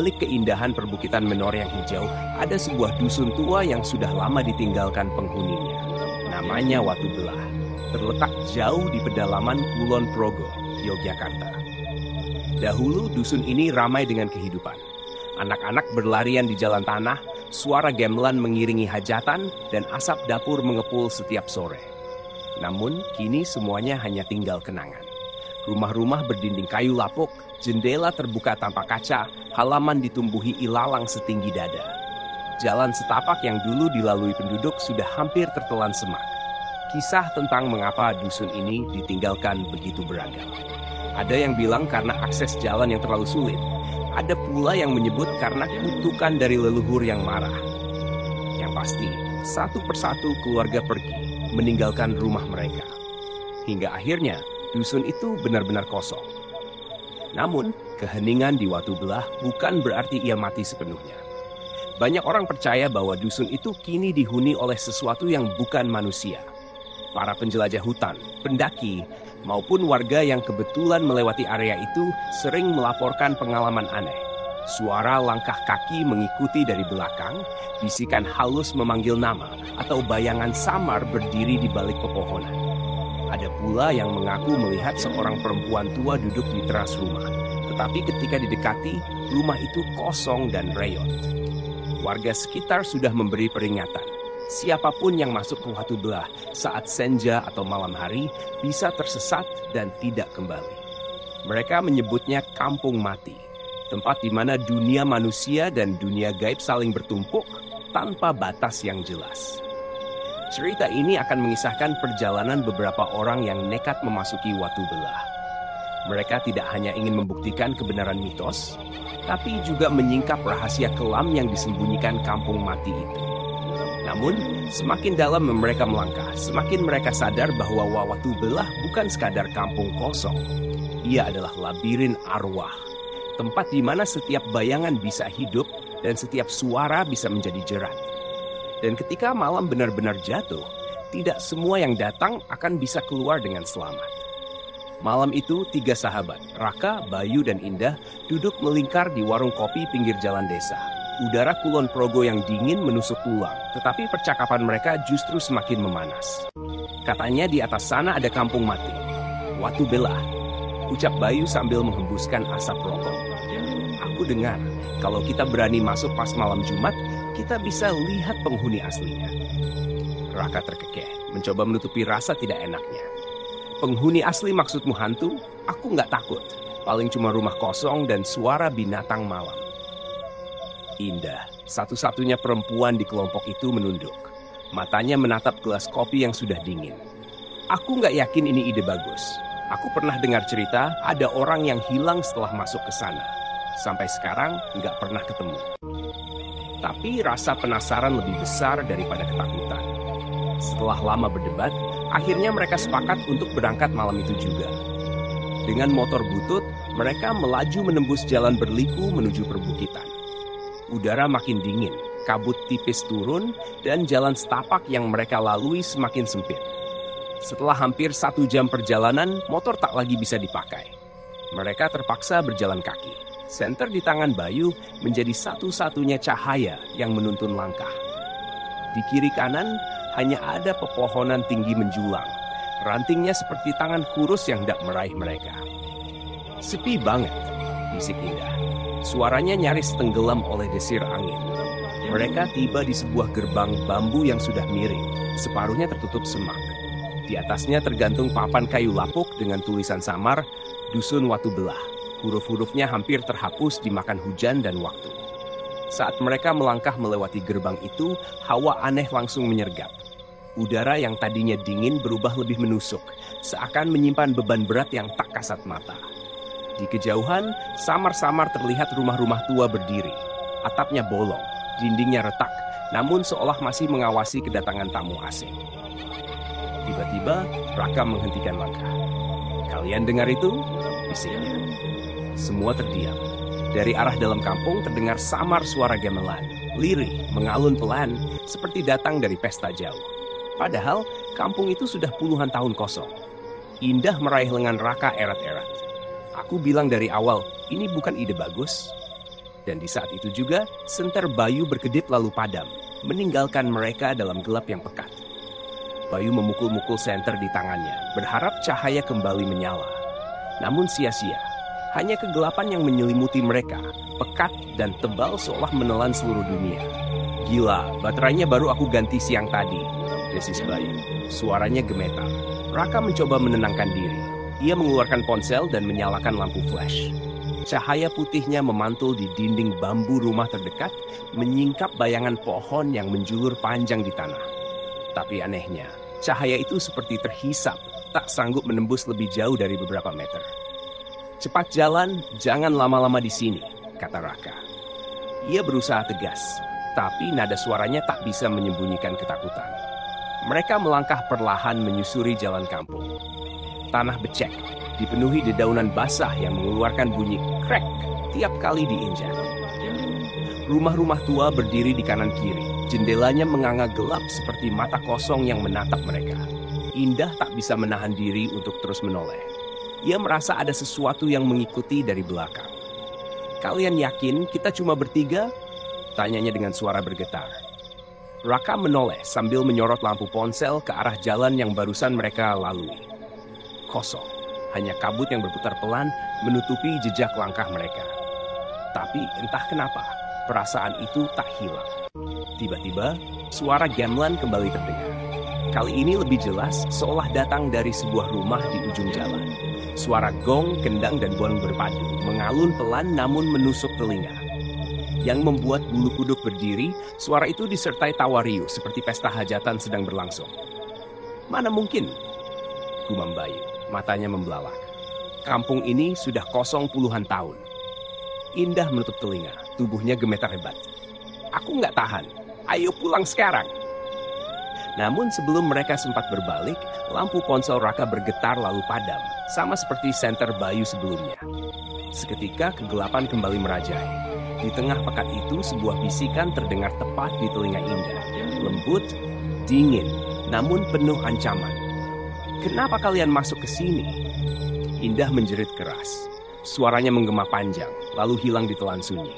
balik keindahan perbukitan Menor yang hijau, ada sebuah dusun tua yang sudah lama ditinggalkan penghuninya. Namanya Watu Belah, terletak jauh di pedalaman Kulon Progo, Yogyakarta. Dahulu dusun ini ramai dengan kehidupan. Anak-anak berlarian di jalan tanah, suara gamelan mengiringi hajatan, dan asap dapur mengepul setiap sore. Namun, kini semuanya hanya tinggal kenangan. Rumah-rumah berdinding kayu lapuk, jendela terbuka tanpa kaca, halaman ditumbuhi ilalang setinggi dada. Jalan setapak yang dulu dilalui penduduk sudah hampir tertelan semak. Kisah tentang mengapa dusun ini ditinggalkan begitu beragam. Ada yang bilang karena akses jalan yang terlalu sulit. Ada pula yang menyebut karena kutukan dari leluhur yang marah. Yang pasti, satu persatu keluarga pergi, meninggalkan rumah mereka. Hingga akhirnya, dusun itu benar-benar kosong. Namun, keheningan di Watu Belah bukan berarti ia mati sepenuhnya. Banyak orang percaya bahwa dusun itu kini dihuni oleh sesuatu yang bukan manusia. Para penjelajah hutan, pendaki, maupun warga yang kebetulan melewati area itu sering melaporkan pengalaman aneh. Suara langkah kaki mengikuti dari belakang, bisikan halus memanggil nama, atau bayangan samar berdiri di balik pepohonan. Ada pula yang mengaku melihat seorang perempuan tua duduk di teras rumah. Tetapi ketika didekati, rumah itu kosong dan reyot. Warga sekitar sudah memberi peringatan. Siapapun yang masuk ke Watu Belah saat senja atau malam hari bisa tersesat dan tidak kembali. Mereka menyebutnya kampung mati, tempat di mana dunia manusia dan dunia gaib saling bertumpuk tanpa batas yang jelas. Cerita ini akan mengisahkan perjalanan beberapa orang yang nekat memasuki Watu Belah. Mereka tidak hanya ingin membuktikan kebenaran mitos, tapi juga menyingkap rahasia kelam yang disembunyikan kampung mati itu. Namun, semakin dalam mereka melangkah, semakin mereka sadar bahwa Watu Belah bukan sekadar kampung kosong. Ia adalah labirin arwah, tempat di mana setiap bayangan bisa hidup dan setiap suara bisa menjadi jerat. Dan ketika malam benar-benar jatuh, tidak semua yang datang akan bisa keluar dengan selamat. Malam itu, 3 sahabat, Raka, Bayu, dan Indah, duduk melingkar di warung kopi pinggir jalan desa. Udara Kulon Progo yang dingin menusuk tulang, tetapi percakapan mereka justru semakin memanas. Katanya di atas sana ada kampung mati, Watu Belah, ucap Bayu sambil menghembuskan asap rokok. Aku dengar, kalau kita berani masuk pas malam Jumat, kita bisa lihat penghuni aslinya. Raka terkekeh, mencoba menutupi rasa tidak enaknya. Penghuni asli maksudmu hantu? Aku nggak takut. Paling cuma rumah kosong dan suara binatang malam. Indah, satu-satunya perempuan di kelompok itu menunduk. Matanya menatap gelas kopi yang sudah dingin. Aku nggak yakin ini ide bagus. Aku pernah dengar cerita ada orang yang hilang setelah masuk ke sana. Sampai sekarang nggak pernah ketemu. Tapi rasa penasaran lebih besar daripada ketakutan. Setelah lama berdebat, akhirnya mereka sepakat untuk berangkat malam itu juga. Dengan motor butut, mereka melaju menembus jalan berliku menuju perbukitan. Udara makin dingin, kabut tipis turun, dan jalan setapak yang mereka lalui semakin sempit. Setelah hampir 1 jam perjalanan, motor tak lagi bisa dipakai. Mereka terpaksa berjalan kaki. Senter di tangan Bayu menjadi satu-satunya cahaya yang menuntun langkah. Di kiri kanan hanya ada pepohonan tinggi menjulang. Rantingnya seperti tangan kurus yang hendak meraih mereka. Sepi banget, bisik Indah. Suaranya nyaris tenggelam oleh desir angin. Mereka tiba di sebuah gerbang bambu yang sudah miring. Separuhnya tertutup semak. Di atasnya tergantung papan kayu lapuk dengan tulisan samar, Dusun Watu Belah. Huruf-hurufnya hampir terhapus dimakan hujan dan waktu. Saat mereka melangkah melewati gerbang itu, hawa aneh langsung menyergap. Udara yang tadinya dingin berubah lebih menusuk, seakan menyimpan beban berat yang tak kasat mata. Di kejauhan, samar-samar terlihat rumah-rumah tua berdiri. Atapnya bolong, dindingnya retak, namun seolah masih mengawasi kedatangan tamu asing. Tiba-tiba, Raka menghentikan langkah. "Kalian dengar itu?" bisiknya. Semua terdiam. Dari arah dalam kampung terdengar samar suara gamelan, lirih, mengalun pelan, seperti datang dari pesta jauh. Padahal, kampung itu sudah puluhan tahun kosong. Indah meraih lengan Raka erat-erat. "Aku bilang dari awal, ini bukan ide bagus." Dan di saat itu juga, senter Bayu berkedip lalu padam, meninggalkan mereka dalam gelap yang pekat. Bayu memukul-mukul senter di tangannya, berharap cahaya kembali menyala. Namun sia-sia, hanya kegelapan yang menyelimuti mereka, pekat dan tebal seolah menelan seluruh dunia. Gila, baterainya baru aku ganti siang tadi, desis Bayu. Suaranya gemetar. Raka mencoba menenangkan diri. Ia mengeluarkan ponsel dan menyalakan lampu flash. Cahaya putihnya memantul di dinding bambu rumah terdekat, menyingkap bayangan pohon yang menjulur panjang di tanah. Tapi anehnya, cahaya itu seperti terhisap, tak sanggup menembus lebih jauh dari beberapa meter. "Cepat jalan, jangan lama-lama di sini," kata Raka. Ia berusaha tegas, tapi nada suaranya tak bisa menyembunyikan ketakutan. Mereka melangkah perlahan menyusuri jalan kampung. Tanah becek, dipenuhi dedaunan basah yang mengeluarkan bunyi krek tiap kali diinjak. Rumah-rumah tua berdiri di kanan kiri. Jendelanya menganga gelap seperti mata kosong yang menatap mereka. Indah tak bisa menahan diri untuk terus menoleh. Ia merasa ada sesuatu yang mengikuti dari belakang. "Kalian yakin kita cuma bertiga?" tanyanya dengan suara bergetar. Raka menoleh sambil menyorot lampu ponsel ke arah jalan yang barusan mereka lalui. Kosong. Hanya kabut yang berputar pelan menutupi jejak langkah mereka. Tapi entah kenapa, perasaan itu tak hilang. Tiba-tiba, suara gamelan kembali terdengar. Kali ini lebih jelas, seolah datang dari sebuah rumah di ujung jalan. Suara gong, kendang, dan buang berpadu mengalun pelan namun menusuk telinga. Yang membuat bulu kuduk berdiri, suara itu disertai tawa riuh seperti pesta hajatan sedang berlangsung. "Mana mungkin?" gumam Bayu. Matanya membelalak. Kampung ini sudah kosong puluhan tahun. Indah menutup telinga, tubuhnya gemetar hebat. "Aku nggak tahan, ayo pulang sekarang." Namun sebelum mereka sempat berbalik, lampu ponsel Raka bergetar lalu padam, sama seperti senter Bayu sebelumnya. Seketika kegelapan kembali merajai. Di tengah pekat itu sebuah bisikan terdengar tepat di telinga Indah. Lembut, dingin, namun penuh ancaman. "Kenapa kalian masuk ke sini?" Indah menjerit keras. Suaranya menggema panjang, lalu hilang di telan sunyi.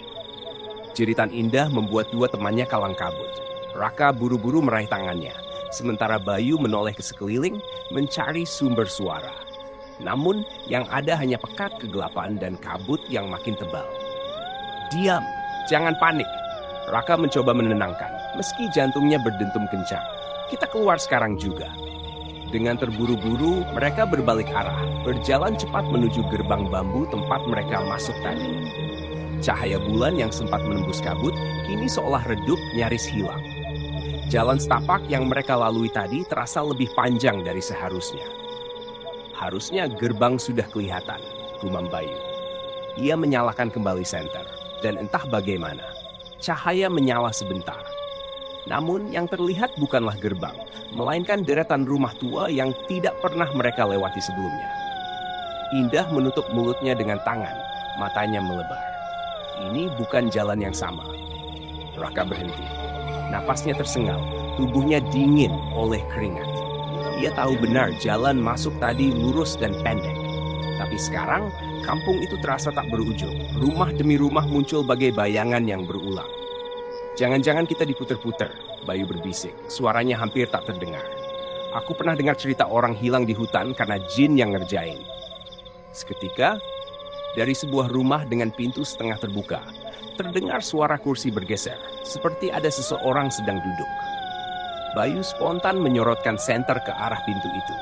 Jeritan Indah membuat dua temannya kalang kabut. Raka buru-buru meraih tangannya, sementara Bayu menoleh ke sekeliling mencari sumber suara. Namun yang ada hanya pekat kegelapan dan kabut yang makin tebal. "Diam, jangan panik." Raka mencoba menenangkan, meski jantungnya berdentum kencang. "Kita keluar sekarang juga." Dengan terburu-buru, mereka berbalik arah, berjalan cepat menuju gerbang bambu tempat mereka masuk tadi. Cahaya bulan yang sempat menembus kabut, kini seolah redup nyaris hilang. Jalan setapak yang mereka lalui tadi terasa lebih panjang dari seharusnya. "Harusnya gerbang sudah kelihatan," gumam Bayu. Ia menyalakan kembali senter, dan entah bagaimana, cahaya menyala sebentar. Namun yang terlihat bukanlah gerbang, melainkan deretan rumah tua yang tidak pernah mereka lewati sebelumnya. Indah menutup mulutnya dengan tangan, matanya melebar. Ini bukan jalan yang sama. Raka berhenti. Napasnya tersengal, tubuhnya dingin oleh keringat. Ia tahu benar jalan masuk tadi lurus dan pendek. Tapi sekarang, kampung itu terasa tak berujung. Rumah demi rumah muncul bagai bayangan yang berulang. "Jangan-jangan kita diputer-puter," Bayu berbisik. Suaranya hampir tak terdengar. "Aku pernah dengar cerita orang hilang di hutan karena jin yang ngerjain." Seketika, dari sebuah rumah dengan pintu setengah terbuka, terdengar suara kursi bergeser, seperti ada seseorang sedang duduk. Bayu spontan menyorotkan senter ke arah pintu itu.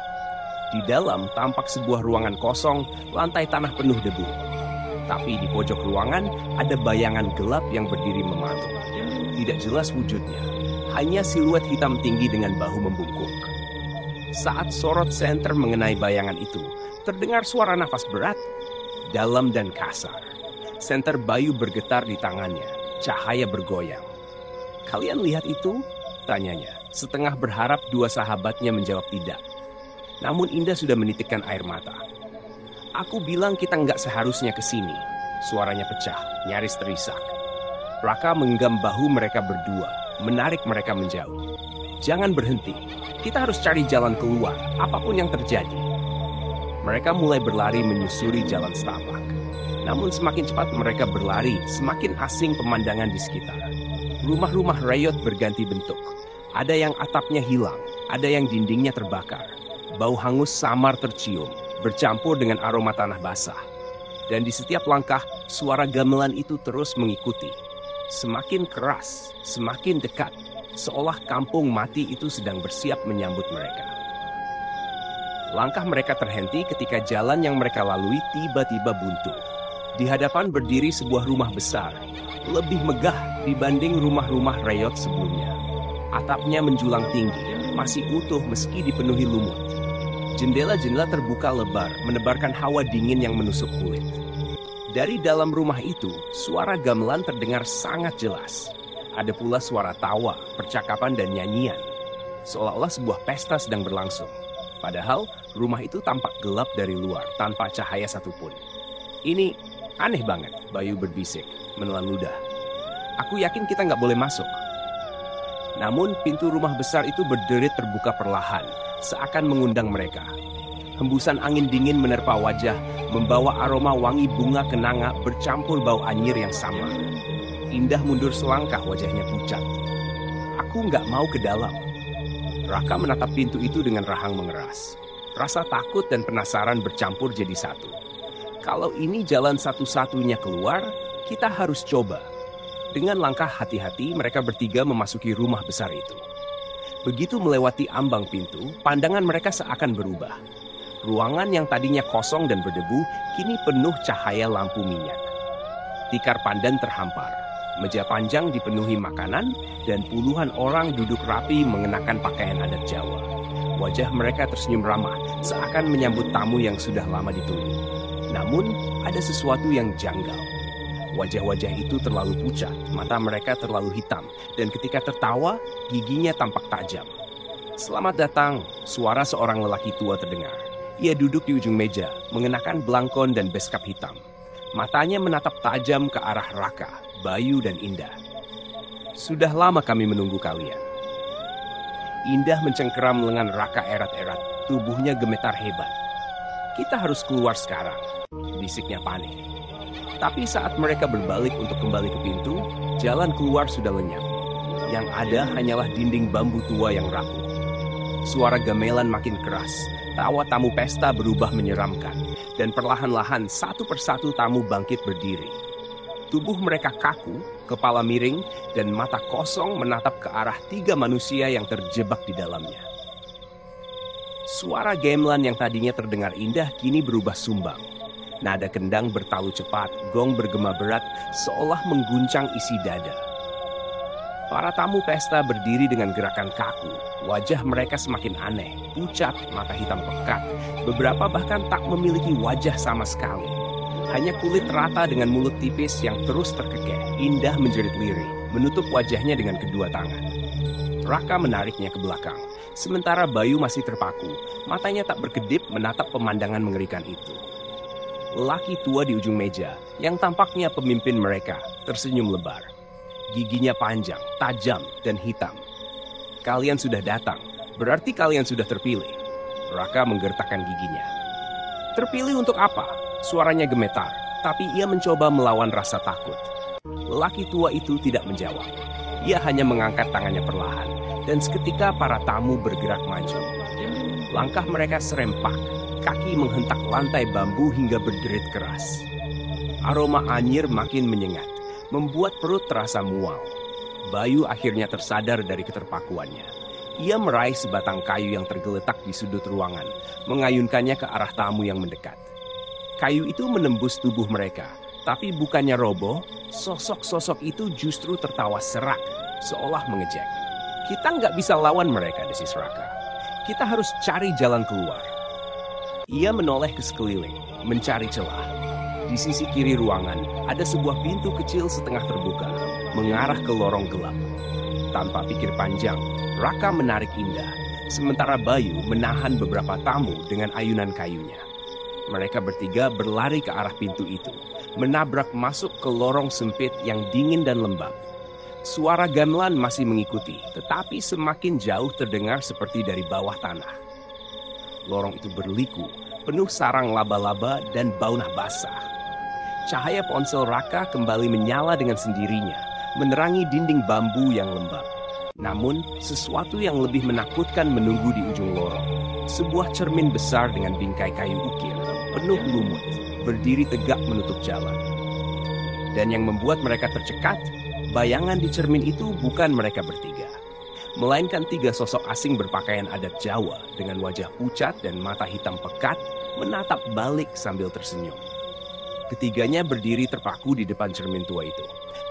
Di dalam tampak sebuah ruangan kosong, lantai tanah penuh debu. Tapi di pojok ruangan ada bayangan gelap yang berdiri mematung. Tidak jelas wujudnya, hanya siluet hitam tinggi dengan bahu membungkuk. Saat sorot senter mengenai bayangan itu, terdengar suara nafas berat, dalam dan kasar. Senter Bayu bergetar di tangannya, cahaya bergoyang. "Kalian lihat itu?" tanyanya, setengah berharap dua sahabatnya menjawab tidak. Namun Indah sudah menitikkan air mata. "Aku bilang kita nggak seharusnya ke sini." Suaranya pecah, nyaris terisak. Raka menggenggam bahu mereka berdua, menarik mereka menjauh. "Jangan berhenti, kita harus cari jalan keluar, apapun yang terjadi." Mereka mulai berlari menyusuri jalan setapak. Namun semakin cepat mereka berlari, semakin asing pemandangan di sekitar. Rumah-rumah reyot berganti bentuk. Ada yang atapnya hilang, ada yang dindingnya terbakar. Bau hangus samar tercium, bercampur dengan aroma tanah basah. Dan di setiap langkah, suara gamelan itu terus mengikuti. Semakin keras, semakin dekat, seolah kampung mati itu sedang bersiap menyambut mereka. Langkah mereka terhenti ketika jalan yang mereka lalui tiba-tiba buntu. Di hadapan berdiri sebuah rumah besar, lebih megah dibanding rumah-rumah reyot sebelumnya. Atapnya menjulang tinggi, masih utuh meski dipenuhi lumut. Jendela-jendela terbuka lebar, menebarkan hawa dingin yang menusuk kulit. Dari dalam rumah itu, suara gamelan terdengar sangat jelas. Ada pula suara tawa, percakapan, dan nyanyian. Seolah-olah sebuah pesta sedang berlangsung. Padahal, rumah itu tampak gelap dari luar, tanpa cahaya satupun. Ini aneh banget, Bayu berbisik, menelan ludah. Aku yakin kita nggak boleh masuk. Namun, pintu rumah besar itu berderit terbuka perlahan, seakan mengundang mereka. Hembusan angin dingin menerpa wajah, membawa aroma wangi bunga kenanga bercampur bau anyir yang sama. Indah mundur selangkah, wajahnya pucat. Aku nggak mau ke dalam. Raka menatap pintu itu dengan rahang mengeras. Rasa takut dan penasaran bercampur jadi satu. Kalau ini jalan satu-satunya keluar, kita harus coba. Dengan langkah hati-hati, mereka bertiga memasuki rumah besar itu. Begitu melewati ambang pintu, pandangan mereka seakan berubah. Ruangan yang tadinya kosong dan berdebu, kini penuh cahaya lampu minyak. Tikar pandan terhampar. Meja panjang dipenuhi makanan, dan puluhan orang duduk rapi mengenakan pakaian adat Jawa. Wajah mereka tersenyum ramah, seakan menyambut tamu yang sudah lama ditunggu. Namun, ada sesuatu yang janggal. Wajah-wajah itu terlalu pucat, mata mereka terlalu hitam, dan ketika tertawa, giginya tampak tajam. "Selamat datang," suara seorang lelaki tua terdengar. Ia duduk di ujung meja, mengenakan belangkon dan beskap hitam. Matanya menatap tajam ke arah Raka, Bayu, dan Indah. "Sudah lama kami menunggu kalian." Indah mencengkeram lengan Raka erat-erat, tubuhnya gemetar hebat. "Kita harus keluar sekarang," bisiknya panik. Tapi saat mereka berbalik untuk kembali ke pintu, jalan keluar sudah lenyap. Yang ada hanyalah dinding bambu tua yang rapuh. Suara gamelan makin keras, tawa tamu pesta berubah menyeramkan, dan perlahan-lahan satu persatu tamu bangkit berdiri. Tubuh mereka kaku, kepala miring, dan mata kosong menatap ke arah 3 manusia yang terjebak di dalamnya. Suara gamelan yang tadinya terdengar indah kini berubah sumbang. Nada kendang bertalu cepat, gong bergema berat, seolah mengguncang isi dada. Para tamu pesta berdiri dengan gerakan kaku. Wajah mereka semakin aneh, pucat, mata hitam pekat. Beberapa bahkan tak memiliki wajah sama sekali. Hanya kulit rata dengan mulut tipis yang terus terkekeh. Indah menjerit lirih, menutup wajahnya dengan kedua tangan. Raka menariknya ke belakang. Sementara Bayu masih terpaku, matanya tak berkedip menatap pemandangan mengerikan itu. Lelaki tua di ujung meja, yang tampaknya pemimpin mereka, tersenyum lebar. Giginya panjang, tajam, dan hitam. "Kalian sudah datang, berarti kalian sudah terpilih." Raka menggertakkan giginya. "Terpilih untuk apa?" Suaranya gemetar, tapi ia mencoba melawan rasa takut. Lelaki tua itu tidak menjawab. Ia hanya mengangkat tangannya perlahan, dan seketika para tamu bergerak maju. Langkah mereka serempak, kaki menghentak lantai bambu hingga berderit keras. Aroma anyir makin menyengat, membuat perut terasa mual. Bayu akhirnya tersadar dari keterpakuannya. Ia meraih sebatang kayu yang tergeletak di sudut ruangan, mengayunkannya ke arah tamu yang mendekat. Kayu itu menembus tubuh mereka, tapi bukannya roboh, sosok-sosok itu justru tertawa serak, seolah mengejek. "Kita nggak bisa lawan mereka," desis Raka. "Kita harus cari jalan keluar." Ia menoleh ke sekeliling, mencari celah. Di sisi kiri ruangan, ada sebuah pintu kecil setengah terbuka, mengarah ke lorong gelap. Tanpa pikir panjang, Raka menarik Indah, sementara Bayu menahan beberapa tamu dengan ayunan kayunya. Mereka bertiga berlari ke arah pintu itu, menabrak masuk ke lorong sempit yang dingin dan lembab. Suara gamelan masih mengikuti, tetapi semakin jauh terdengar seperti dari bawah tanah. Lorong itu berliku, penuh sarang laba-laba dan baunah basah. Cahaya ponsel Raka kembali menyala dengan sendirinya, menerangi dinding bambu yang lembab. Namun, sesuatu yang lebih menakutkan menunggu di ujung lorong. Sebuah cermin besar dengan bingkai kayu ukir, penuh lumut, berdiri tegak menutup jalan. Dan yang membuat mereka tercekat, bayangan di cermin itu bukan mereka bertiga, melainkan 3 sosok asing berpakaian adat Jawa dengan wajah pucat dan mata hitam pekat menatap balik sambil tersenyum. Ketiganya berdiri terpaku di depan cermin tua itu.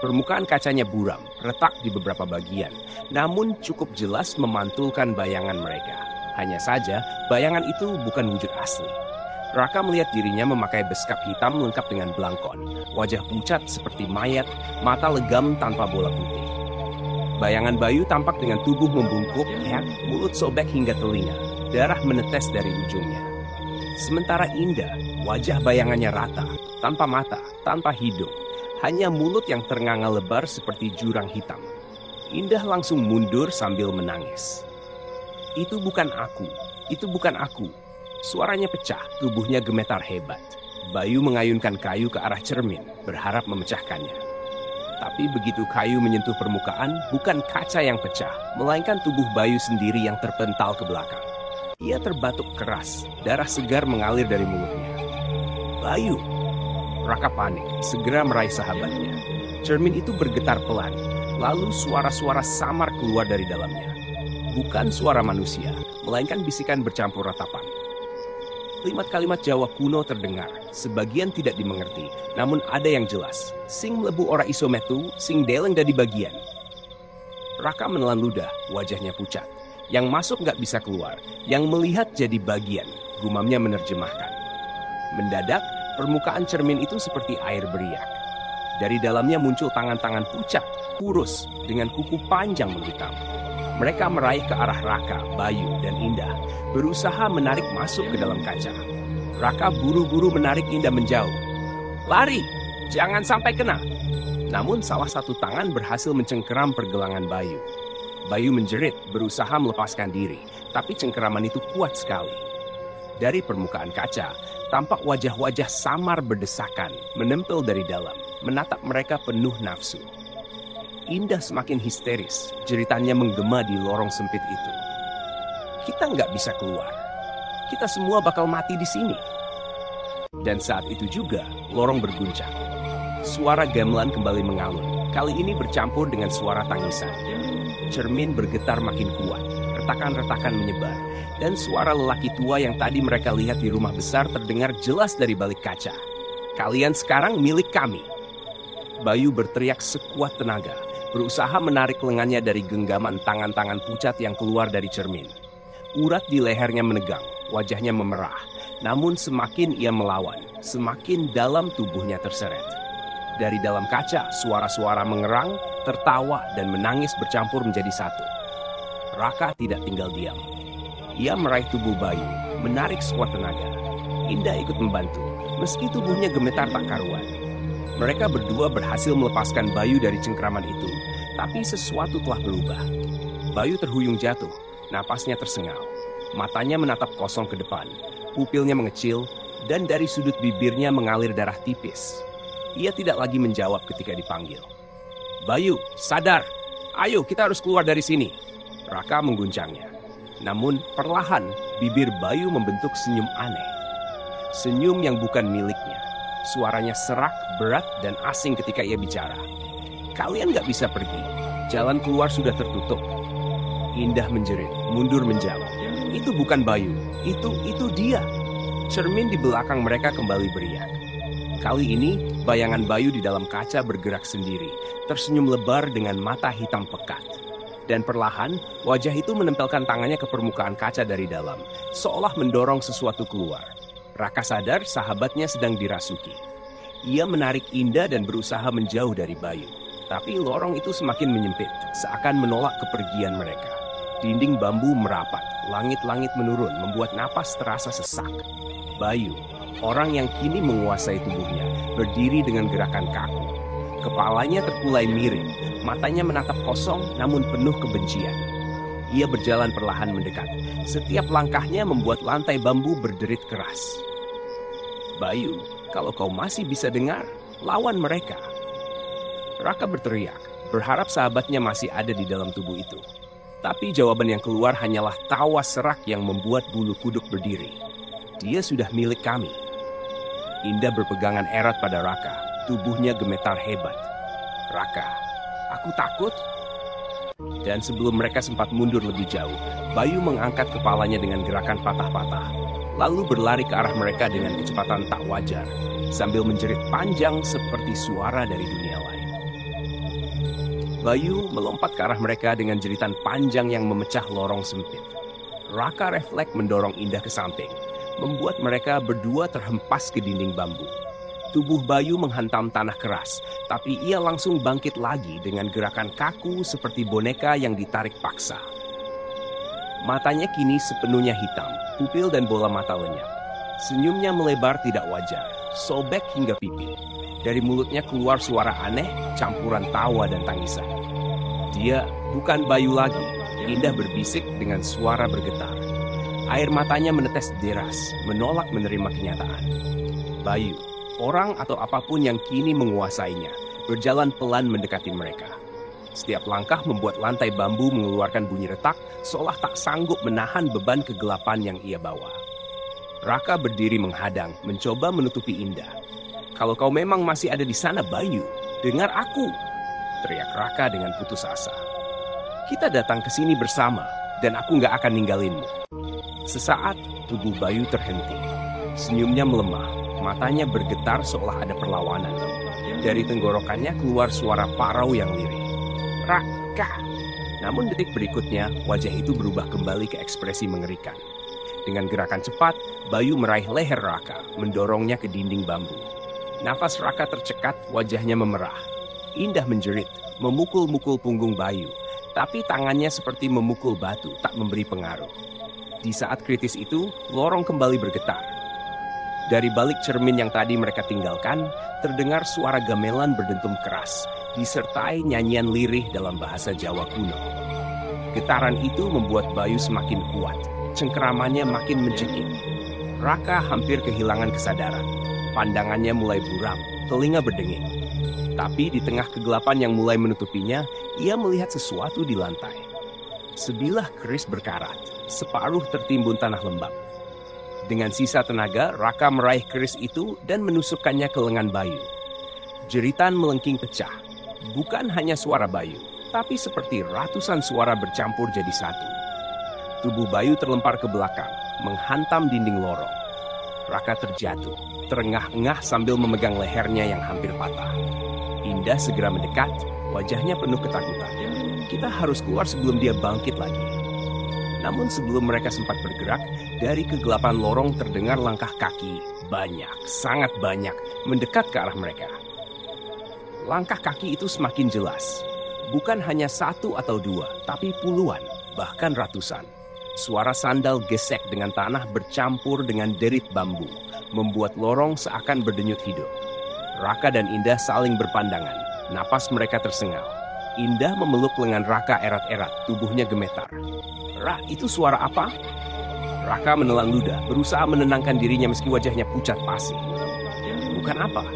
Permukaan kacanya buram, retak di beberapa bagian, namun cukup jelas memantulkan bayangan mereka. Hanya saja, bayangan itu bukan wujud asli. Raka melihat dirinya memakai beskap hitam lengkap dengan belangkon, wajah pucat seperti mayat, mata legam tanpa bola putih. Bayangan Bayu tampak dengan tubuh membungkuk, mulut sobek hingga telinga, darah menetes dari ujungnya. Sementara Indah, wajah bayangannya rata, tanpa mata, tanpa hidung, hanya mulut yang ternganga lebar seperti jurang hitam. Indah langsung mundur sambil menangis. Itu bukan aku, itu bukan aku. Suaranya pecah, tubuhnya gemetar hebat. Bayu mengayunkan kayu ke arah cermin, berharap memecahkannya. Tapi begitu kayu menyentuh permukaan, bukan kaca yang pecah, melainkan tubuh Bayu sendiri yang terpental ke belakang. Ia terbatuk keras, darah segar mengalir dari mulutnya. Bayu! Raka panik, segera meraih sahabatnya. Cermin itu bergetar pelan, lalu suara-suara samar keluar dari dalamnya. Bukan suara manusia, melainkan bisikan bercampur ratapan. Kalimat-kalimat Jawa kuno terdengar, sebagian tidak dimengerti, namun ada yang jelas. Sing mlebu ora iso metu, sing deleng dadi bagian. Raka menelan ludah, wajahnya pucat. Yang masuk nggak bisa keluar, yang melihat jadi bagian, gumamnya menerjemahkan. Mendadak, permukaan cermin itu seperti air beriak. Dari dalamnya muncul tangan-tangan pucat, kurus, dengan kuku panjang menghitam. Mereka meraih ke arah Raka, Bayu, dan Indah, berusaha menarik masuk ke dalam kaca. Raka buru-buru menarik Indah menjauh. Lari! Jangan sampai kena! Namun salah satu tangan berhasil mencengkeram pergelangan Bayu. Bayu menjerit, berusaha melepaskan diri, tapi cengkeraman itu kuat sekali. Dari permukaan kaca, tampak wajah-wajah samar berdesakan, menempel dari dalam, menatap mereka penuh nafsu. Indah semakin histeris, jeritannya menggema di lorong sempit itu. Kita nggak bisa keluar. Kita semua bakal mati di sini. Dan saat itu juga, lorong berguncang. Suara gamelan kembali mengalun, kali ini bercampur dengan suara tangisan. Cermin bergetar makin kuat, retakan-retakan menyebar, dan suara lelaki tua yang tadi mereka lihat di rumah besar terdengar jelas dari balik kaca. Kalian sekarang milik kami. Bayu berteriak sekuat tenaga, berusaha menarik lengannya dari genggaman tangan-tangan pucat yang keluar dari cermin. Urat di lehernya menegang, wajahnya memerah. Namun semakin ia melawan, semakin dalam tubuhnya terseret. Dari dalam kaca, suara-suara mengerang, tertawa, dan menangis bercampur menjadi satu. Raka tidak tinggal diam. Ia meraih tubuh Bayu, menarik sekuat tenaga. Indah ikut membantu, meski tubuhnya gemetar tak karuan. Mereka berdua berhasil melepaskan Bayu dari cengkeraman itu, tapi sesuatu telah berubah. Bayu terhuyung jatuh, napasnya tersengal. Matanya menatap kosong ke depan, pupilnya mengecil, dan dari sudut bibirnya mengalir darah tipis. Ia tidak lagi menjawab ketika dipanggil. Bayu, sadar! Ayo, kita harus keluar dari sini. Raka mengguncangnya. Namun, perlahan, bibir Bayu membentuk senyum aneh. Senyum yang bukan miliknya. Suaranya serak, berat, dan asing ketika ia bicara. Kalian gak bisa pergi. Jalan keluar sudah tertutup. Indah menjerit, mundur menjauh. Itu bukan Bayu. Itu dia. Cermin di belakang mereka kembali beriak. Kali ini, bayangan Bayu di dalam kaca bergerak sendiri, tersenyum lebar dengan mata hitam pekat. Dan perlahan, wajah itu menempelkan tangannya ke permukaan kaca dari dalam, seolah mendorong sesuatu keluar. Raka sadar sahabatnya sedang dirasuki. Ia menarik Indah dan berusaha menjauh dari Bayu. Tapi lorong itu semakin menyempit, seakan menolak kepergian mereka. Dinding bambu merapat, langit-langit menurun, membuat napas terasa sesak. Bayu, orang yang kini menguasai tubuhnya, berdiri dengan gerakan kaku. Kepalanya terkulai miring, matanya menatap kosong namun penuh kebencian. Ia berjalan perlahan mendekat. Setiap langkahnya membuat lantai bambu berderit keras. Bayu, kalau kau masih bisa dengar, lawan mereka. Raka berteriak, berharap sahabatnya masih ada di dalam tubuh itu. Tapi jawaban yang keluar hanyalah tawa serak yang membuat bulu kuduk berdiri. Dia sudah milik kami. Indah berpegangan erat pada Raka, tubuhnya gemetar hebat. Raka, aku takut. Dan sebelum mereka sempat mundur lebih jauh, Bayu mengangkat kepalanya dengan gerakan patah-patah, lalu berlari ke arah mereka dengan kecepatan tak wajar, sambil menjerit panjang seperti suara dari dunia lain. Bayu melompat ke arah mereka dengan jeritan panjang yang memecah lorong sempit. Raka refleks mendorong Indah ke samping, membuat mereka berdua terhempas ke dinding bambu. Tubuh Bayu menghantam tanah keras, tapi ia langsung bangkit lagi dengan gerakan kaku seperti boneka yang ditarik paksa. Matanya kini sepenuhnya hitam, pupil dan bola mata lenyap. Senyumnya melebar tidak wajar, sobek hingga pipi. Dari mulutnya keluar suara aneh, campuran tawa dan tangisan. Dia bukan Bayu lagi, Indah berbisik dengan suara bergetar. Air matanya menetes deras, menolak menerima kenyataan. Bayu, orang atau apapun yang kini menguasainya, berjalan pelan mendekati mereka. Setiap langkah membuat lantai bambu mengeluarkan bunyi retak, seolah tak sanggup menahan beban kegelapan yang ia bawa. Raka berdiri menghadang, mencoba menutupi Indah. Kalau kau memang masih ada di sana, Bayu, dengar aku, teriak Raka dengan putus asa. Kita datang ke sini bersama, dan aku nggak akan ninggalinmu. Sesaat, tubuh Bayu terhenti. Senyumnya melemah, matanya bergetar seolah ada perlawanan. Dari tenggorokannya keluar suara parau yang lirih. Raka! Namun detik berikutnya, wajah itu berubah kembali ke ekspresi mengerikan. Dengan gerakan cepat, Bayu meraih leher Raka, mendorongnya ke dinding bambu. Nafas Raka tercekat, wajahnya memerah. Indah menjerit, memukul-mukul punggung Bayu, tapi tangannya seperti memukul batu, tak memberi pengaruh. Di saat kritis itu, lorong kembali bergetar. Dari balik cermin yang tadi mereka tinggalkan, terdengar suara gamelan berdentum keras, disertai nyanyian lirih dalam bahasa Jawa kuno. Getaran itu membuat Bayu semakin kuat, cengkeramannya makin mencekik. Raka hampir kehilangan kesadaran. Pandangannya mulai buram, telinga berdenging. Tapi di tengah kegelapan yang mulai menutupinya, ia melihat sesuatu di lantai. Sebilah keris berkarat, separuh tertimbun tanah lembab. Dengan sisa tenaga, Raka meraih keris itu dan menusukkannya ke lengan Bayu. Jeritan melengking pecah, bukan hanya suara Bayu, tapi seperti ratusan suara bercampur jadi satu. Tubuh Bayu terlempar ke belakang, menghantam dinding lorong. Raka terjatuh, terengah-engah sambil memegang lehernya yang hampir patah. Indah segera mendekat, wajahnya penuh ketakutan. Kita harus keluar sebelum dia bangkit lagi. Namun sebelum mereka sempat bergerak, dari kegelapan lorong terdengar langkah kaki, banyak, sangat banyak, mendekat ke arah mereka. Langkah kaki itu semakin jelas. Bukan hanya satu atau dua, tapi puluhan, bahkan ratusan. Suara sandal gesek dengan tanah bercampur dengan derit bambu, membuat lorong seakan berdenyut hidup. Raka dan Indah saling berpandangan, napas mereka tersengal. Indah memeluk lengan Raka erat-erat, tubuhnya gemetar. Ra, itu suara apa? Raka menelan ludah, berusaha menenangkan dirinya meski wajahnya pucat pasi. Bukan apa,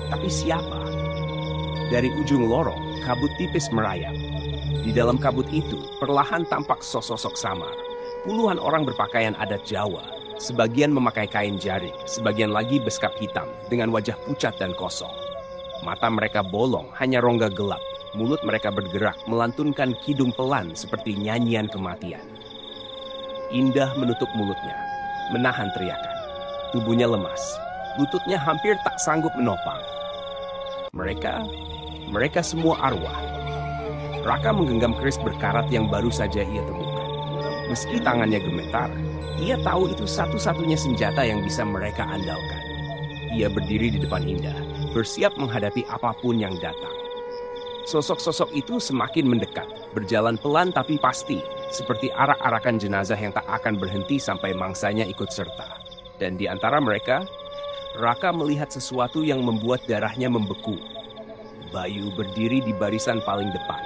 tapi siapa? Dari ujung lorong, kabut tipis merayap. Di dalam kabut itu, perlahan tampak sosok samar. Puluhan orang berpakaian adat Jawa, sebagian memakai kain jarik, sebagian lagi beskap hitam dengan wajah pucat dan kosong. Mata mereka bolong, hanya rongga gelap. Mulut mereka bergerak, melantunkan kidung pelan seperti nyanyian kematian. Indah menutup mulutnya, menahan teriakan. Tubuhnya lemas, lututnya hampir tak sanggup menopang. Mereka semua arwah. Raka menggenggam keris berkarat yang baru saja ia temukan. Meski tangannya gemetar, ia tahu itu satu-satunya senjata yang bisa mereka andalkan. Ia berdiri di depan Indah, bersiap menghadapi apapun yang datang. Sosok-sosok itu semakin mendekat, berjalan pelan tapi pasti, seperti arak-arakan jenazah yang tak akan berhenti sampai mangsanya ikut serta. Dan di antara mereka, Raka melihat sesuatu yang membuat darahnya membeku. Bayu berdiri di barisan paling depan.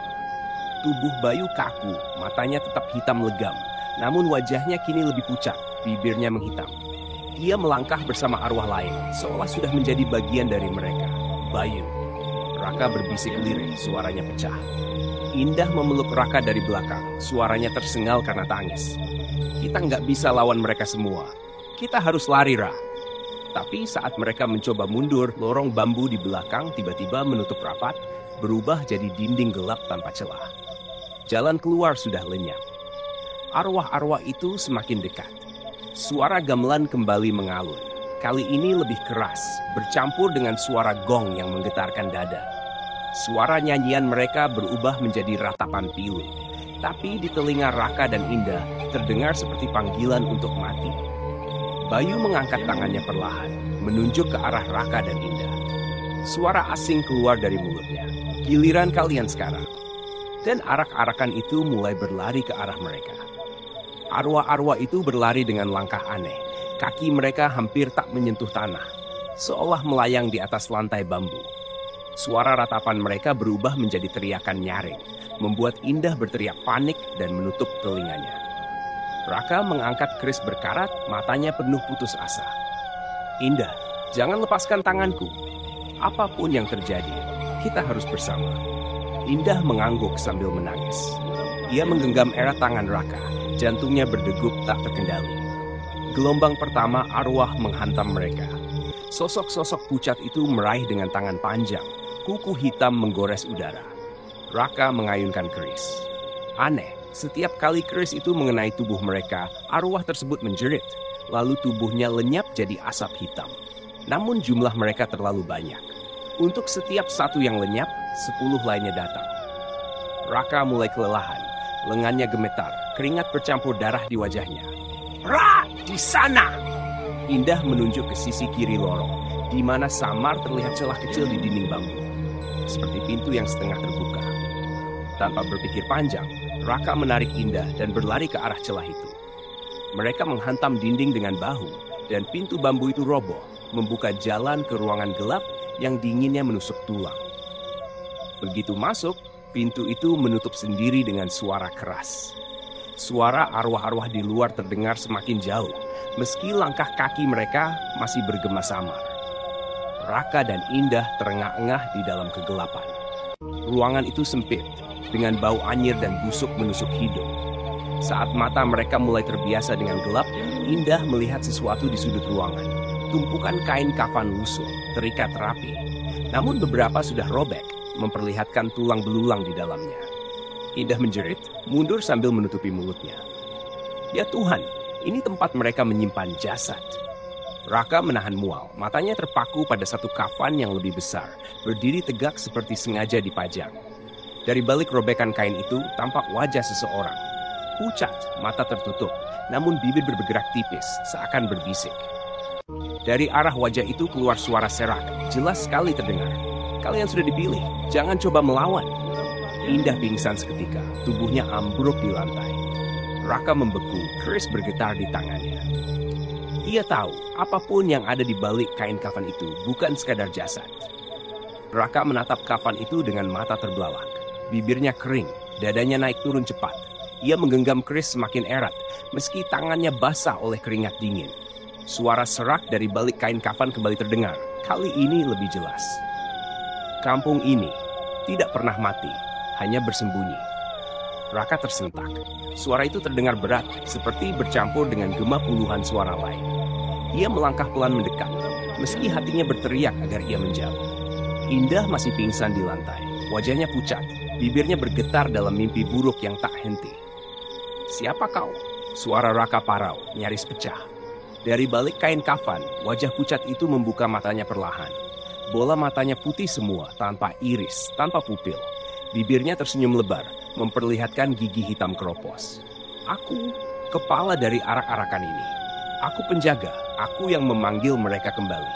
Tubuh Bayu kaku, matanya tetap hitam legam, namun wajahnya kini lebih pucat, bibirnya menghitam. Ia melangkah bersama arwah lain, seolah sudah menjadi bagian dari mereka. Bayu. Raka berbisik lirih, suaranya pecah. Indah memeluk Raka dari belakang, suaranya tersengal karena tangis. Kita nggak bisa lawan mereka semua. Kita harus lari, Ra. Tapi saat mereka mencoba mundur, lorong bambu di belakang tiba-tiba menutup rapat, berubah jadi dinding gelap tanpa celah. Jalan keluar sudah lenyap. Arwah-arwah itu semakin dekat. Suara gamelan kembali mengalun. Kali ini lebih keras, bercampur dengan suara gong yang menggetarkan dada. Suara nyanyian mereka berubah menjadi ratapan pilu. Tapi di telinga Raka dan Indah terdengar seperti panggilan untuk mati. Bayu mengangkat tangannya perlahan, menunjuk ke arah Raka dan Indah. Suara asing keluar dari mulutnya. Giliran kalian sekarang. Dan arak-arakan itu mulai berlari ke arah mereka. Arwah-arwah itu berlari dengan langkah aneh. Kaki mereka hampir tak menyentuh tanah, seolah melayang di atas lantai bambu. Suara ratapan mereka berubah menjadi teriakan nyaring, membuat Indah berteriak panik dan menutup telinganya. Raka mengangkat keris berkarat, matanya penuh putus asa. Indah, jangan lepaskan tanganku. Apapun yang terjadi, kita harus bersama. Indah mengangguk sambil menangis. Ia menggenggam erat tangan Raka. Jantungnya berdegup tak terkendali. Gelombang pertama arwah menghantam mereka. Sosok-sosok pucat itu meraih dengan tangan panjang. Kuku hitam menggores udara. Raka mengayunkan keris. Aneh, setiap kali keris itu mengenai tubuh mereka, arwah tersebut menjerit. Lalu tubuhnya lenyap jadi asap hitam. Namun jumlah mereka terlalu banyak. Untuk setiap satu yang lenyap, 10 lainnya datang. Raka mulai kelelahan. Lengannya gemetar, keringat bercampur darah di wajahnya. Ra, di sana! Indah menunjuk ke sisi kiri lorong, di mana samar terlihat celah kecil di dinding bambu. Seperti pintu yang setengah terbuka. Tanpa berpikir panjang, Raka menarik Indah dan berlari ke arah celah itu. Mereka menghantam dinding dengan bahu, dan pintu bambu itu roboh, membuka jalan ke ruangan gelap yang dinginnya menusuk tulang. Begitu masuk, pintu itu menutup sendiri dengan suara keras. Suara arwah-arwah di luar terdengar semakin jauh, meski langkah kaki mereka masih bergema samar. Raka dan Indah terengah-engah di dalam kegelapan. Ruangan itu sempit, dengan bau anyir dan busuk menusuk hidung. Saat mata mereka mulai terbiasa dengan gelap, Indah melihat sesuatu di sudut ruangan. Tumpukan kain kafan lusuh, terikat rapi. Namun beberapa sudah robek, memperlihatkan tulang belulang di dalamnya. Indah menjerit, mundur sambil menutupi mulutnya. Ya Tuhan, ini tempat mereka menyimpan jasad. Raka menahan mual, matanya terpaku pada satu kafan yang lebih besar, berdiri tegak seperti sengaja dipajang. Dari balik robekan kain itu tampak wajah seseorang. Pucat, mata tertutup, namun bibir bergerak tipis, seakan berbisik. Dari arah wajah itu keluar suara serak, jelas sekali terdengar. Kalian sudah dipilih, jangan coba melawan. Indah pingsan seketika, tubuhnya ambruk di lantai. Raka membeku, keris bergetar di tangannya. Ia tahu, apapun yang ada di balik kain kafan itu bukan sekadar jasad. Raka menatap kafan itu dengan mata terbelalak. Bibirnya kering, dadanya naik turun cepat. Ia menggenggam keris semakin erat, meski tangannya basah oleh keringat dingin. Suara serak dari balik kain kafan kembali terdengar, kali ini lebih jelas. Kampung ini tidak pernah mati, hanya bersembunyi. Raka tersentak. Suara itu terdengar berat, seperti bercampur dengan gema puluhan suara lain. Ia melangkah pelan mendekat, meski hatinya berteriak agar ia menjauh. Indah masih pingsan di lantai, wajahnya pucat, bibirnya bergetar dalam mimpi buruk yang tak henti. Siapa kau? Suara Raka parau, nyaris pecah. Dari balik kain kafan, wajah pucat itu membuka matanya perlahan. Bola matanya putih semua, tanpa iris, tanpa pupil. Bibirnya tersenyum lebar, memperlihatkan gigi hitam keropos. Aku, kepala dari arak-arakan ini. Aku penjaga, aku yang memanggil mereka kembali.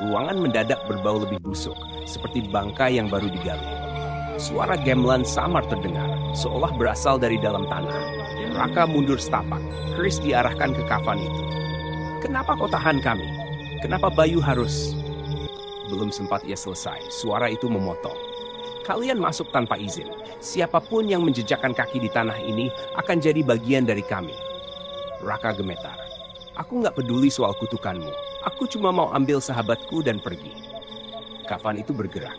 Ruangan mendadak berbau lebih busuk, seperti bangkai yang baru digali. Suara gamelan samar terdengar, seolah berasal dari dalam tanah. Raka mundur setapak, keris diarahkan ke kafan itu. Kenapa kau tahan kami? Kenapa Bayu harus... Belum sempat ia selesai, suara itu memotong. Kalian masuk tanpa izin. Siapapun yang menjejakkan kaki di tanah ini akan jadi bagian dari kami. Raka gemetar. Aku nggak peduli soal kutukanmu. Aku cuma mau ambil sahabatku dan pergi. Kafan itu bergerak.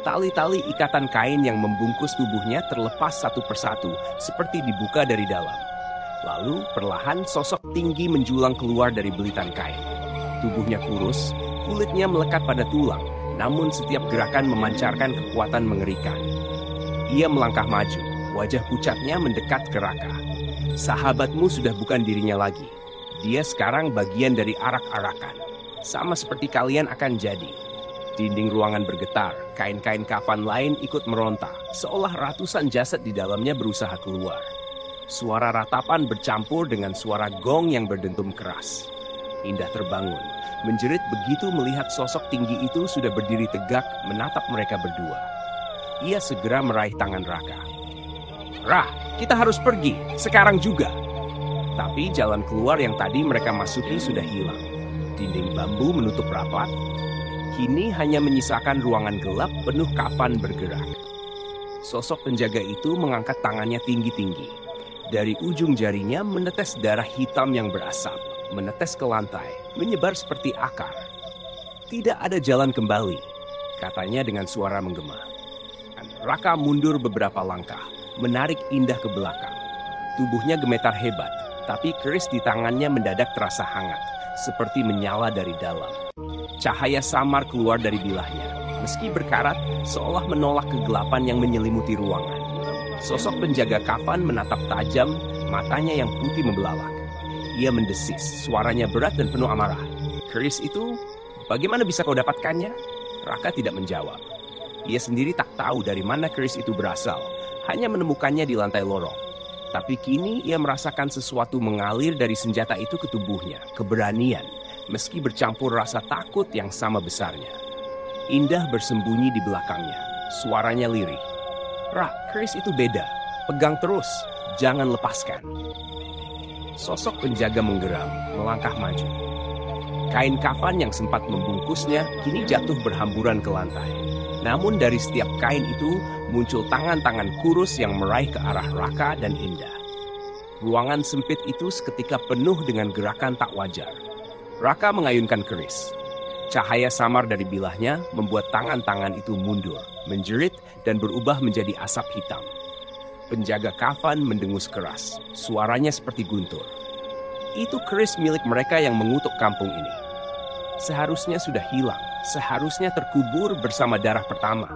Tali-tali ikatan kain yang membungkus tubuhnya terlepas satu persatu, seperti dibuka dari dalam. Lalu perlahan sosok tinggi menjulang keluar dari belitan kain. Tubuhnya kurus, kulitnya melekat pada tulang, namun setiap gerakan memancarkan kekuatan mengerikan. Ia melangkah maju, wajah pucatnya mendekat ke Raka. Sahabatmu sudah bukan dirinya lagi. Dia sekarang bagian dari arak-arakan. Sama seperti kalian akan jadi. Dinding ruangan bergetar, kain-kain kafan lain ikut meronta, seolah ratusan jasad di dalamnya berusaha keluar. Suara ratapan bercampur dengan suara gong yang berdentum keras. Indah terbangun, menjerit begitu melihat sosok tinggi itu sudah berdiri tegak menatap mereka berdua. Ia segera meraih tangan Raka. "Rah, kita harus pergi, sekarang juga." Tapi jalan keluar yang tadi mereka masuki sudah hilang. Dinding bambu menutup rapat. Kini hanya menyisakan ruangan gelap penuh kafan bergerak. Sosok penjaga itu mengangkat tangannya tinggi-tinggi. Dari ujung jarinya menetes darah hitam yang berasap, menetes ke lantai, menyebar seperti akar. "Tidak ada jalan kembali," katanya dengan suara menggema. Raka mundur beberapa langkah, menarik Indah ke belakang. Tubuhnya gemetar hebat, tapi keris di tangannya mendadak terasa hangat, seperti menyala dari dalam. Cahaya samar keluar dari bilahnya, meski berkarat seolah menolak kegelapan yang menyelimuti ruangan. Sosok penjaga kafan menatap tajam, matanya yang putih membelalak. Ia mendesis, suaranya berat dan penuh amarah. "Keris itu, bagaimana bisa kau dapatkannya?" Raka tidak menjawab. Ia sendiri tak tahu dari mana keris itu berasal, hanya menemukannya di lantai lorong. Tapi kini ia merasakan sesuatu mengalir dari senjata itu ke tubuhnya, keberanian, meski bercampur rasa takut yang sama besarnya. Indah bersembunyi di belakangnya, suaranya lirih. "Ra, keris itu beda, pegang terus, jangan lepaskan." Sosok penjaga menggeram, melangkah maju. Kain kafan yang sempat membungkusnya kini jatuh berhamburan ke lantai. Namun dari setiap kain itu muncul tangan-tangan kurus yang meraih ke arah Raka dan Indah. Ruangan sempit itu seketika penuh dengan gerakan tak wajar. Raka mengayunkan keris. Cahaya samar dari bilahnya membuat tangan-tangan itu mundur, menjerit dan berubah menjadi asap hitam. Penjaga kafan mendengus keras, suaranya seperti guntur. Itu keris milik mereka yang mengutuk kampung ini. Seharusnya sudah hilang, seharusnya terkubur bersama darah pertama.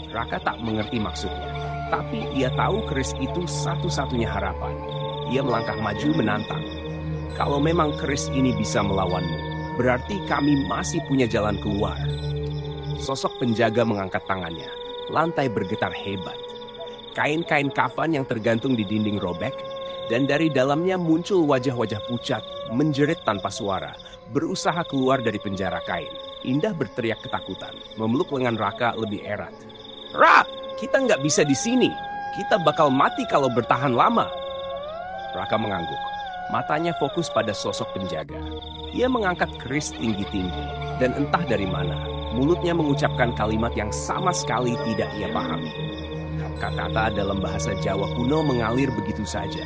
Raka tak mengerti maksudnya, tapi ia tahu keris itu satu-satunya harapan. Ia melangkah maju menantang. "Kalau memang keris ini bisa melawanmu, berarti kami masih punya jalan keluar." Sosok penjaga mengangkat tangannya, lantai bergetar hebat. Kain-kain kafan yang tergantung di dinding robek, dan dari dalamnya muncul wajah-wajah pucat, menjerit tanpa suara, berusaha keluar dari penjara kain. Indah berteriak ketakutan, memeluk lengan Raka lebih erat. "Ra, kita nggak bisa di sini. Kita bakal mati kalau bertahan lama." Raka mengangguk. Matanya fokus pada sosok penjaga. Ia mengangkat keris tinggi-tinggi, dan entah dari mana, mulutnya mengucapkan kalimat yang sama sekali tidak ia pahami. Kata-kata dalam bahasa Jawa kuno mengalir begitu saja.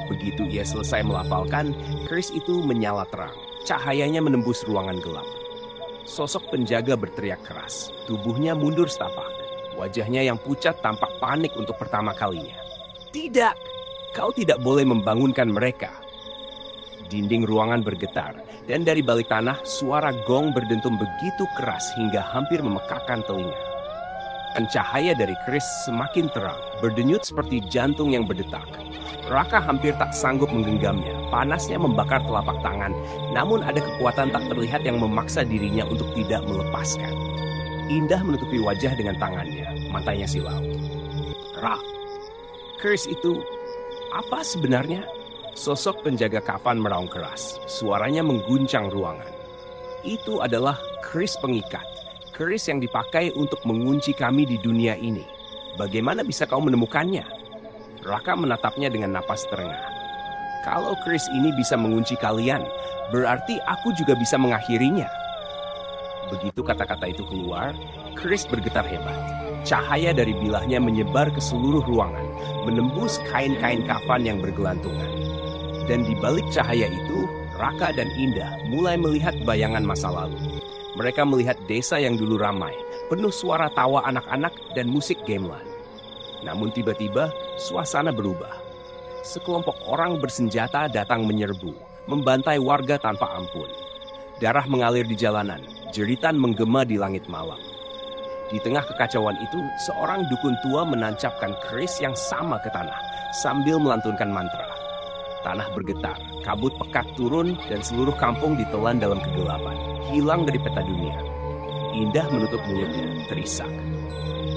Begitu ia selesai melafalkan, keris itu menyala terang. Cahayanya menembus ruangan gelap. Sosok penjaga berteriak keras. Tubuhnya mundur setapak. Wajahnya yang pucat tampak panik untuk pertama kalinya. "Tidak! Kau tidak boleh membangunkan mereka." Dinding ruangan bergetar, dan dari balik tanah suara gong berdentum begitu keras hingga hampir memekakkan telinga. Dan cahaya dari keris semakin terang, berdenyut seperti jantung yang berdetak. Raka hampir tak sanggup menggenggamnya, panasnya membakar telapak tangan, namun ada kekuatan tak terlihat yang memaksa dirinya untuk tidak melepaskan. Indah menutupi wajah dengan tangannya, matanya silau. "Ra, keris itu apa sebenarnya?" Sosok penjaga kafan meraung keras, suaranya mengguncang ruangan. "Itu adalah keris pengikat, keris yang dipakai untuk mengunci kami di dunia ini. Bagaimana bisa kau menemukannya?" Raka menatapnya dengan napas terengah. "Kalau keris ini bisa mengunci kalian, berarti aku juga bisa mengakhirinya." Begitu kata-kata itu keluar, keris bergetar hebat. Cahaya dari bilahnya menyebar ke seluruh ruangan, menembus kain-kain kafan yang bergelantungan. Dan di balik cahaya itu, Raka dan Indah mulai melihat bayangan masa lalu. Mereka melihat desa yang dulu ramai, penuh suara tawa anak-anak dan musik gamelan. Namun tiba-tiba suasana berubah. Sekelompok orang bersenjata datang menyerbu, membantai warga tanpa ampun. Darah mengalir di jalanan, jeritan menggema di langit malam. Di tengah kekacauan itu, seorang dukun tua menancapkan keris yang sama ke tanah sambil melantunkan mantra. Tanah bergetar, kabut pekat turun, dan seluruh kampung ditelan dalam kegelapan, hilang dari peta dunia. Indah menutup mulutnya, terisak.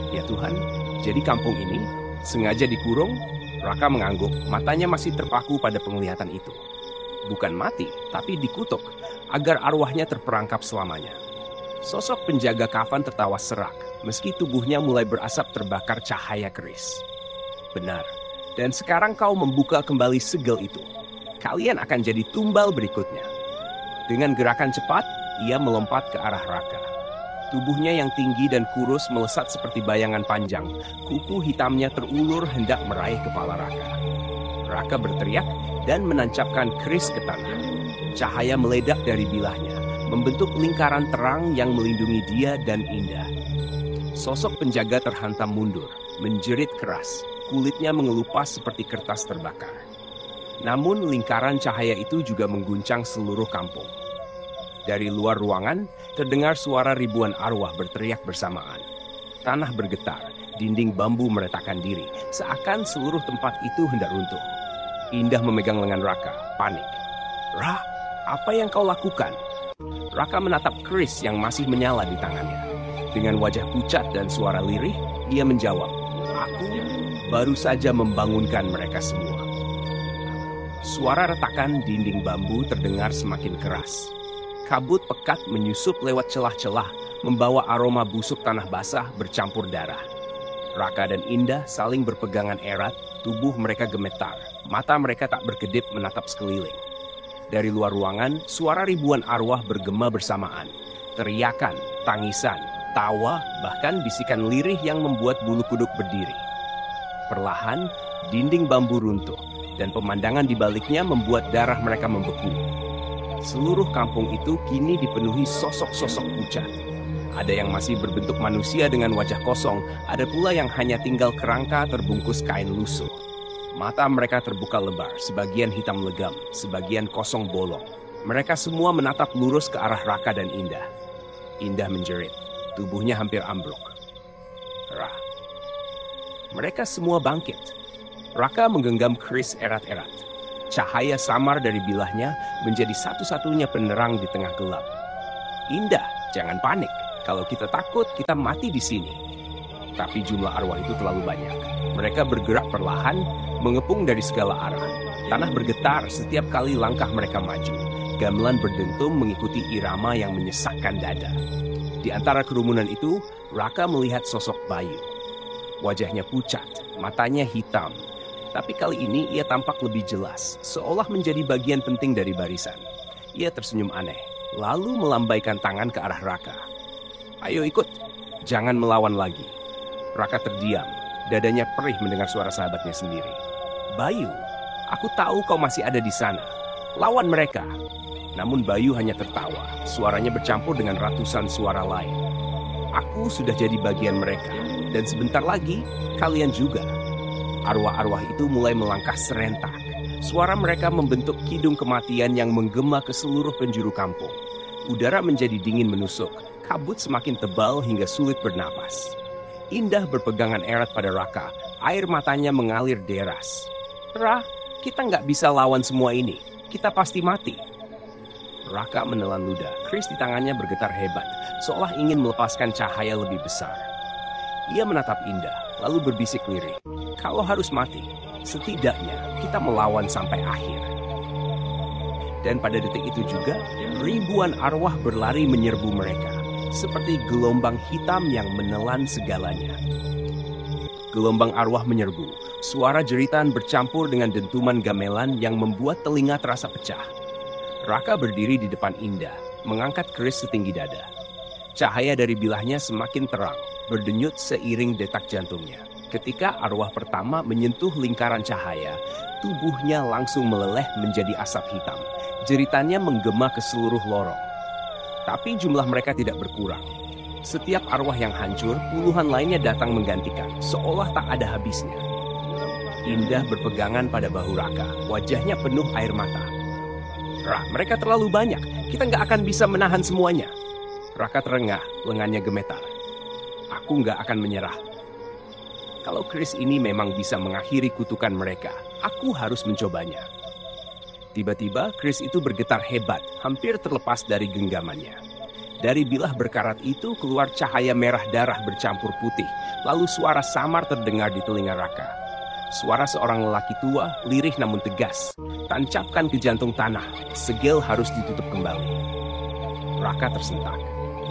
Ya Tuhan, jadi kampung ini sengaja dikurung? Raka mengangguk, matanya masih terpaku pada penglihatan itu. Bukan mati, tapi dikutuk, agar arwahnya terperangkap selamanya. Sosok penjaga kafan tertawa serak, meski tubuhnya mulai berasap terbakar cahaya keris. Benar. Dan sekarang kau membuka kembali segel itu. Kalian akan jadi tumbal berikutnya. Dengan gerakan cepat, ia melompat ke arah Raka. Tubuhnya yang tinggi dan kurus melesat seperti bayangan panjang. Kuku hitamnya terulur hendak meraih kepala Raka. Raka berteriak dan menancapkan keris ke tanah. Cahaya meledak dari bilahnya, membentuk lingkaran terang yang melindungi dia dan Indah. Sosok penjaga terhantam mundur, menjerit keras. Kulitnya mengelupas seperti kertas terbakar. Namun lingkaran cahaya itu juga mengguncang seluruh kampung. Dari luar ruangan, terdengar suara ribuan arwah berteriak bersamaan. Tanah bergetar, dinding bambu meretakkan diri, seakan seluruh tempat itu hendak runtuh. Indah memegang lengan Raka, panik. "Ra, apa yang kau lakukan?" Raka menatap keris yang masih menyala di tangannya. Dengan wajah pucat dan suara lirih, ia menjawab, "Aku baru saja membangunkan mereka semua." Suara retakan dinding bambu terdengar semakin keras. Kabut pekat menyusup lewat celah-celah, membawa aroma busuk tanah basah bercampur darah. Raka dan Indah saling berpegangan erat, tubuh mereka gemetar, mata mereka tak berkedip menatap sekeliling. Dari luar ruangan, suara ribuan arwah bergema bersamaan. Teriakan, tangisan, tawa, bahkan bisikan lirih yang membuat bulu kuduk berdiri. Perlahan, dinding bambu runtuh, dan pemandangan di baliknya membuat darah mereka membeku. Seluruh kampung itu kini dipenuhi sosok-sosok pucat. Ada yang masih berbentuk manusia dengan wajah kosong, ada pula yang hanya tinggal kerangka terbungkus kain lusuh. Mata mereka terbuka lebar, sebagian hitam legam, sebagian kosong bolong. Mereka semua menatap lurus ke arah Raka dan Indah. Indah menjerit, tubuhnya hampir ambruk. "Ra." Mereka semua bangkit. Raka menggenggam keris erat-erat. Cahaya samar dari bilahnya menjadi satu-satunya penerang di tengah gelap. "Indah, jangan panik. Kalau kita takut, kita mati di sini." Tapi jumlah arwah itu terlalu banyak. Mereka bergerak perlahan, mengepung dari segala arah. Tanah bergetar setiap kali langkah mereka maju. Gamelan berdentum mengikuti irama yang menyesakkan dada. Di antara kerumunan itu, Raka melihat sosok Bayu. Wajahnya pucat, matanya hitam. Tapi kali ini ia tampak lebih jelas, seolah menjadi bagian penting dari barisan. Ia tersenyum aneh, lalu melambaikan tangan ke arah Raka. "Ayo ikut, jangan melawan lagi." Raka terdiam, dadanya perih mendengar suara sahabatnya sendiri. "Bayu, aku tahu kau masih ada di sana. Lawan mereka." Namun Bayu hanya tertawa, suaranya bercampur dengan ratusan suara lain. "Aku sudah jadi bagian mereka, dan sebentar lagi kalian juga." Arwah-arwah itu mulai melangkah serentak. Suara mereka membentuk kidung kematian yang menggema ke seluruh penjuru kampung. Udara menjadi dingin menusuk, kabut semakin tebal hingga sulit bernapas. Indah berpegangan erat pada Raka, air matanya mengalir deras. "Ra, kita nggak bisa lawan semua ini, kita pasti mati." Raka menelan ludah, keris di tangannya bergetar hebat, seolah ingin melepaskan cahaya lebih besar. Ia menatap Indah, lalu berbisik lirih, "Kalau harus mati, setidaknya kita melawan sampai akhir." Dan pada detik itu juga, ribuan arwah berlari menyerbu mereka, seperti gelombang hitam yang menelan segalanya. Gelombang arwah menyerbu, suara jeritan bercampur dengan dentuman gamelan yang membuat telinga terasa pecah. Raka berdiri di depan Indah, mengangkat keris setinggi dada. Cahaya dari bilahnya semakin terang, berdenyut seiring detak jantungnya. Ketika arwah pertama menyentuh lingkaran cahaya, tubuhnya langsung meleleh menjadi asap hitam. Jeritannya menggema ke seluruh lorong. Tapi jumlah mereka tidak berkurang. Setiap arwah yang hancur, puluhan lainnya datang menggantikan, seolah tak ada habisnya. Indah berpegangan pada bahu Raka, wajahnya penuh air mata. Ra, mereka terlalu banyak, kita nggak akan bisa menahan semuanya. Raka terengah, lengannya gemetar. Aku nggak akan menyerah. Kalau Chris ini memang bisa mengakhiri kutukan mereka, aku harus mencobanya. Tiba-tiba Chris itu bergetar hebat, hampir terlepas dari genggamannya. Dari bilah berkarat itu keluar cahaya merah darah bercampur putih, lalu suara samar terdengar di telinga Raka. Suara seorang lelaki tua, lirih namun tegas. Tancapkan ke jantung tanah, segel harus ditutup kembali. Raka tersentak.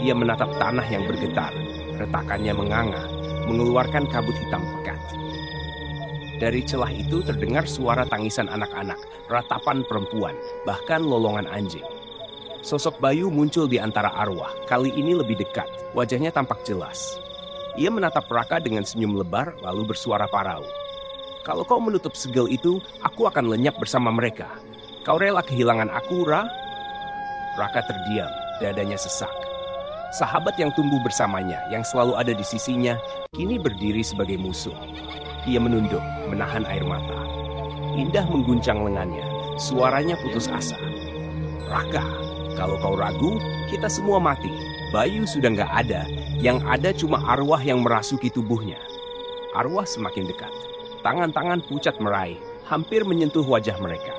Ia menatap tanah yang bergetar, retakannya menganga, mengeluarkan kabut hitam pekat. Dari celah itu terdengar suara tangisan anak-anak, ratapan perempuan, bahkan lolongan anjing. Sosok Bayu muncul di antara arwah, kali ini lebih dekat, wajahnya tampak jelas. Ia menatap Raka dengan senyum lebar, lalu bersuara parau. Kalau kau menutup segel itu, aku akan lenyap bersama mereka. Kau rela kehilangan aku, Ra? Raka terdiam, dadanya sesak. Sahabat yang tumbuh bersamanya, yang selalu ada di sisinya, kini berdiri sebagai musuh. Ia menunduk, menahan air mata. Indah mengguncang lengannya, suaranya putus asa. Raka, kalau kau ragu, kita semua mati. Bayu sudah nggak ada, yang ada cuma arwah yang merasuki tubuhnya. Arwah semakin dekat, tangan-tangan pucat meraih, hampir menyentuh wajah mereka.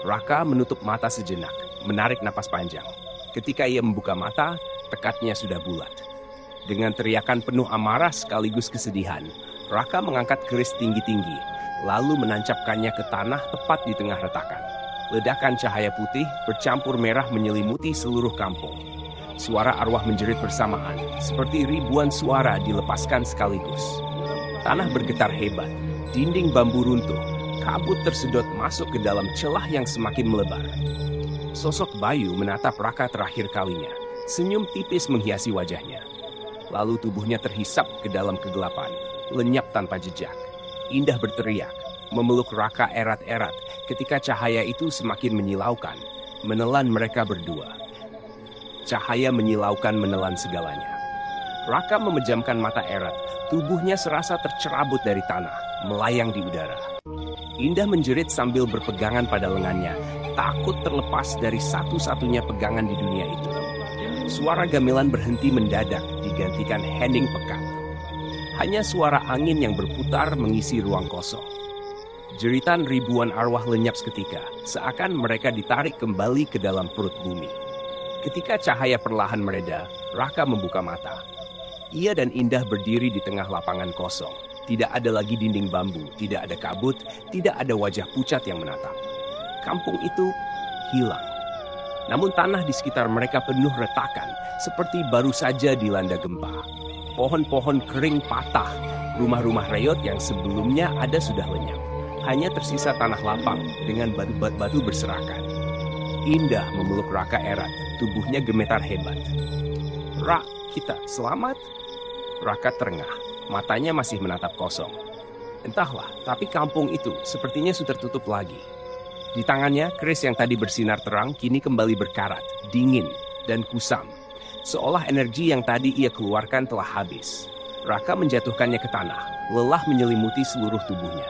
Raka menutup mata sejenak, menarik napas panjang. Ketika ia membuka mata, tekadnya sudah bulat. Dengan teriakan penuh amarah sekaligus kesedihan, Raka mengangkat keris tinggi-tinggi, lalu menancapkannya ke tanah tepat di tengah retakan. Ledakan cahaya putih bercampur merah menyelimuti seluruh kampung. Suara arwah menjerit bersamaan, seperti ribuan suara dilepaskan sekaligus. Tanah bergetar hebat, dinding bambu runtuh, kabut tersedot masuk ke dalam celah yang semakin melebar. Sosok Bayu menatap Raka terakhir kalinya, senyum tipis menghiasi wajahnya. Lalu tubuhnya terhisap ke dalam kegelapan. Lenyap tanpa jejak. Indah berteriak, memeluk Raka erat-erat ketika cahaya itu semakin menyilaukan, menelan mereka berdua. Cahaya menyilaukan menelan segalanya. Raka memejamkan mata erat, tubuhnya serasa tercerabut dari tanah, melayang di udara. Indah menjerit sambil berpegangan pada lengannya, takut terlepas dari satu-satunya pegangan di dunia itu. Suara gamelan berhenti mendadak, digantikan hening pekat. Hanya suara angin yang berputar mengisi ruang kosong. Jeritan ribuan arwah lenyap seketika, seakan mereka ditarik kembali ke dalam perut bumi. Ketika cahaya perlahan mereda, Raka membuka mata. Ia dan Indah berdiri di tengah lapangan kosong. Tidak ada lagi dinding bambu, tidak ada kabut, tidak ada wajah pucat yang menatap. Kampung itu hilang. Namun tanah di sekitar mereka penuh retakan, seperti baru saja dilanda gempa. Pohon-pohon kering patah, rumah-rumah reyot yang sebelumnya ada sudah lenyap. Hanya tersisa tanah lapang dengan batu-batu berserakan. Indah memeluk Raka erat, tubuhnya gemetar hebat. Ra, kita selamat? Raka terengah, matanya masih menatap kosong. Entahlah, tapi kampung itu sepertinya sudah tertutup lagi. Di tangannya, keris yang tadi bersinar terang kini kembali berkarat, dingin, dan kusam. Seolah energi yang tadi ia keluarkan telah habis. Raka menjatuhkannya ke tanah, lelah menyelimuti seluruh tubuhnya.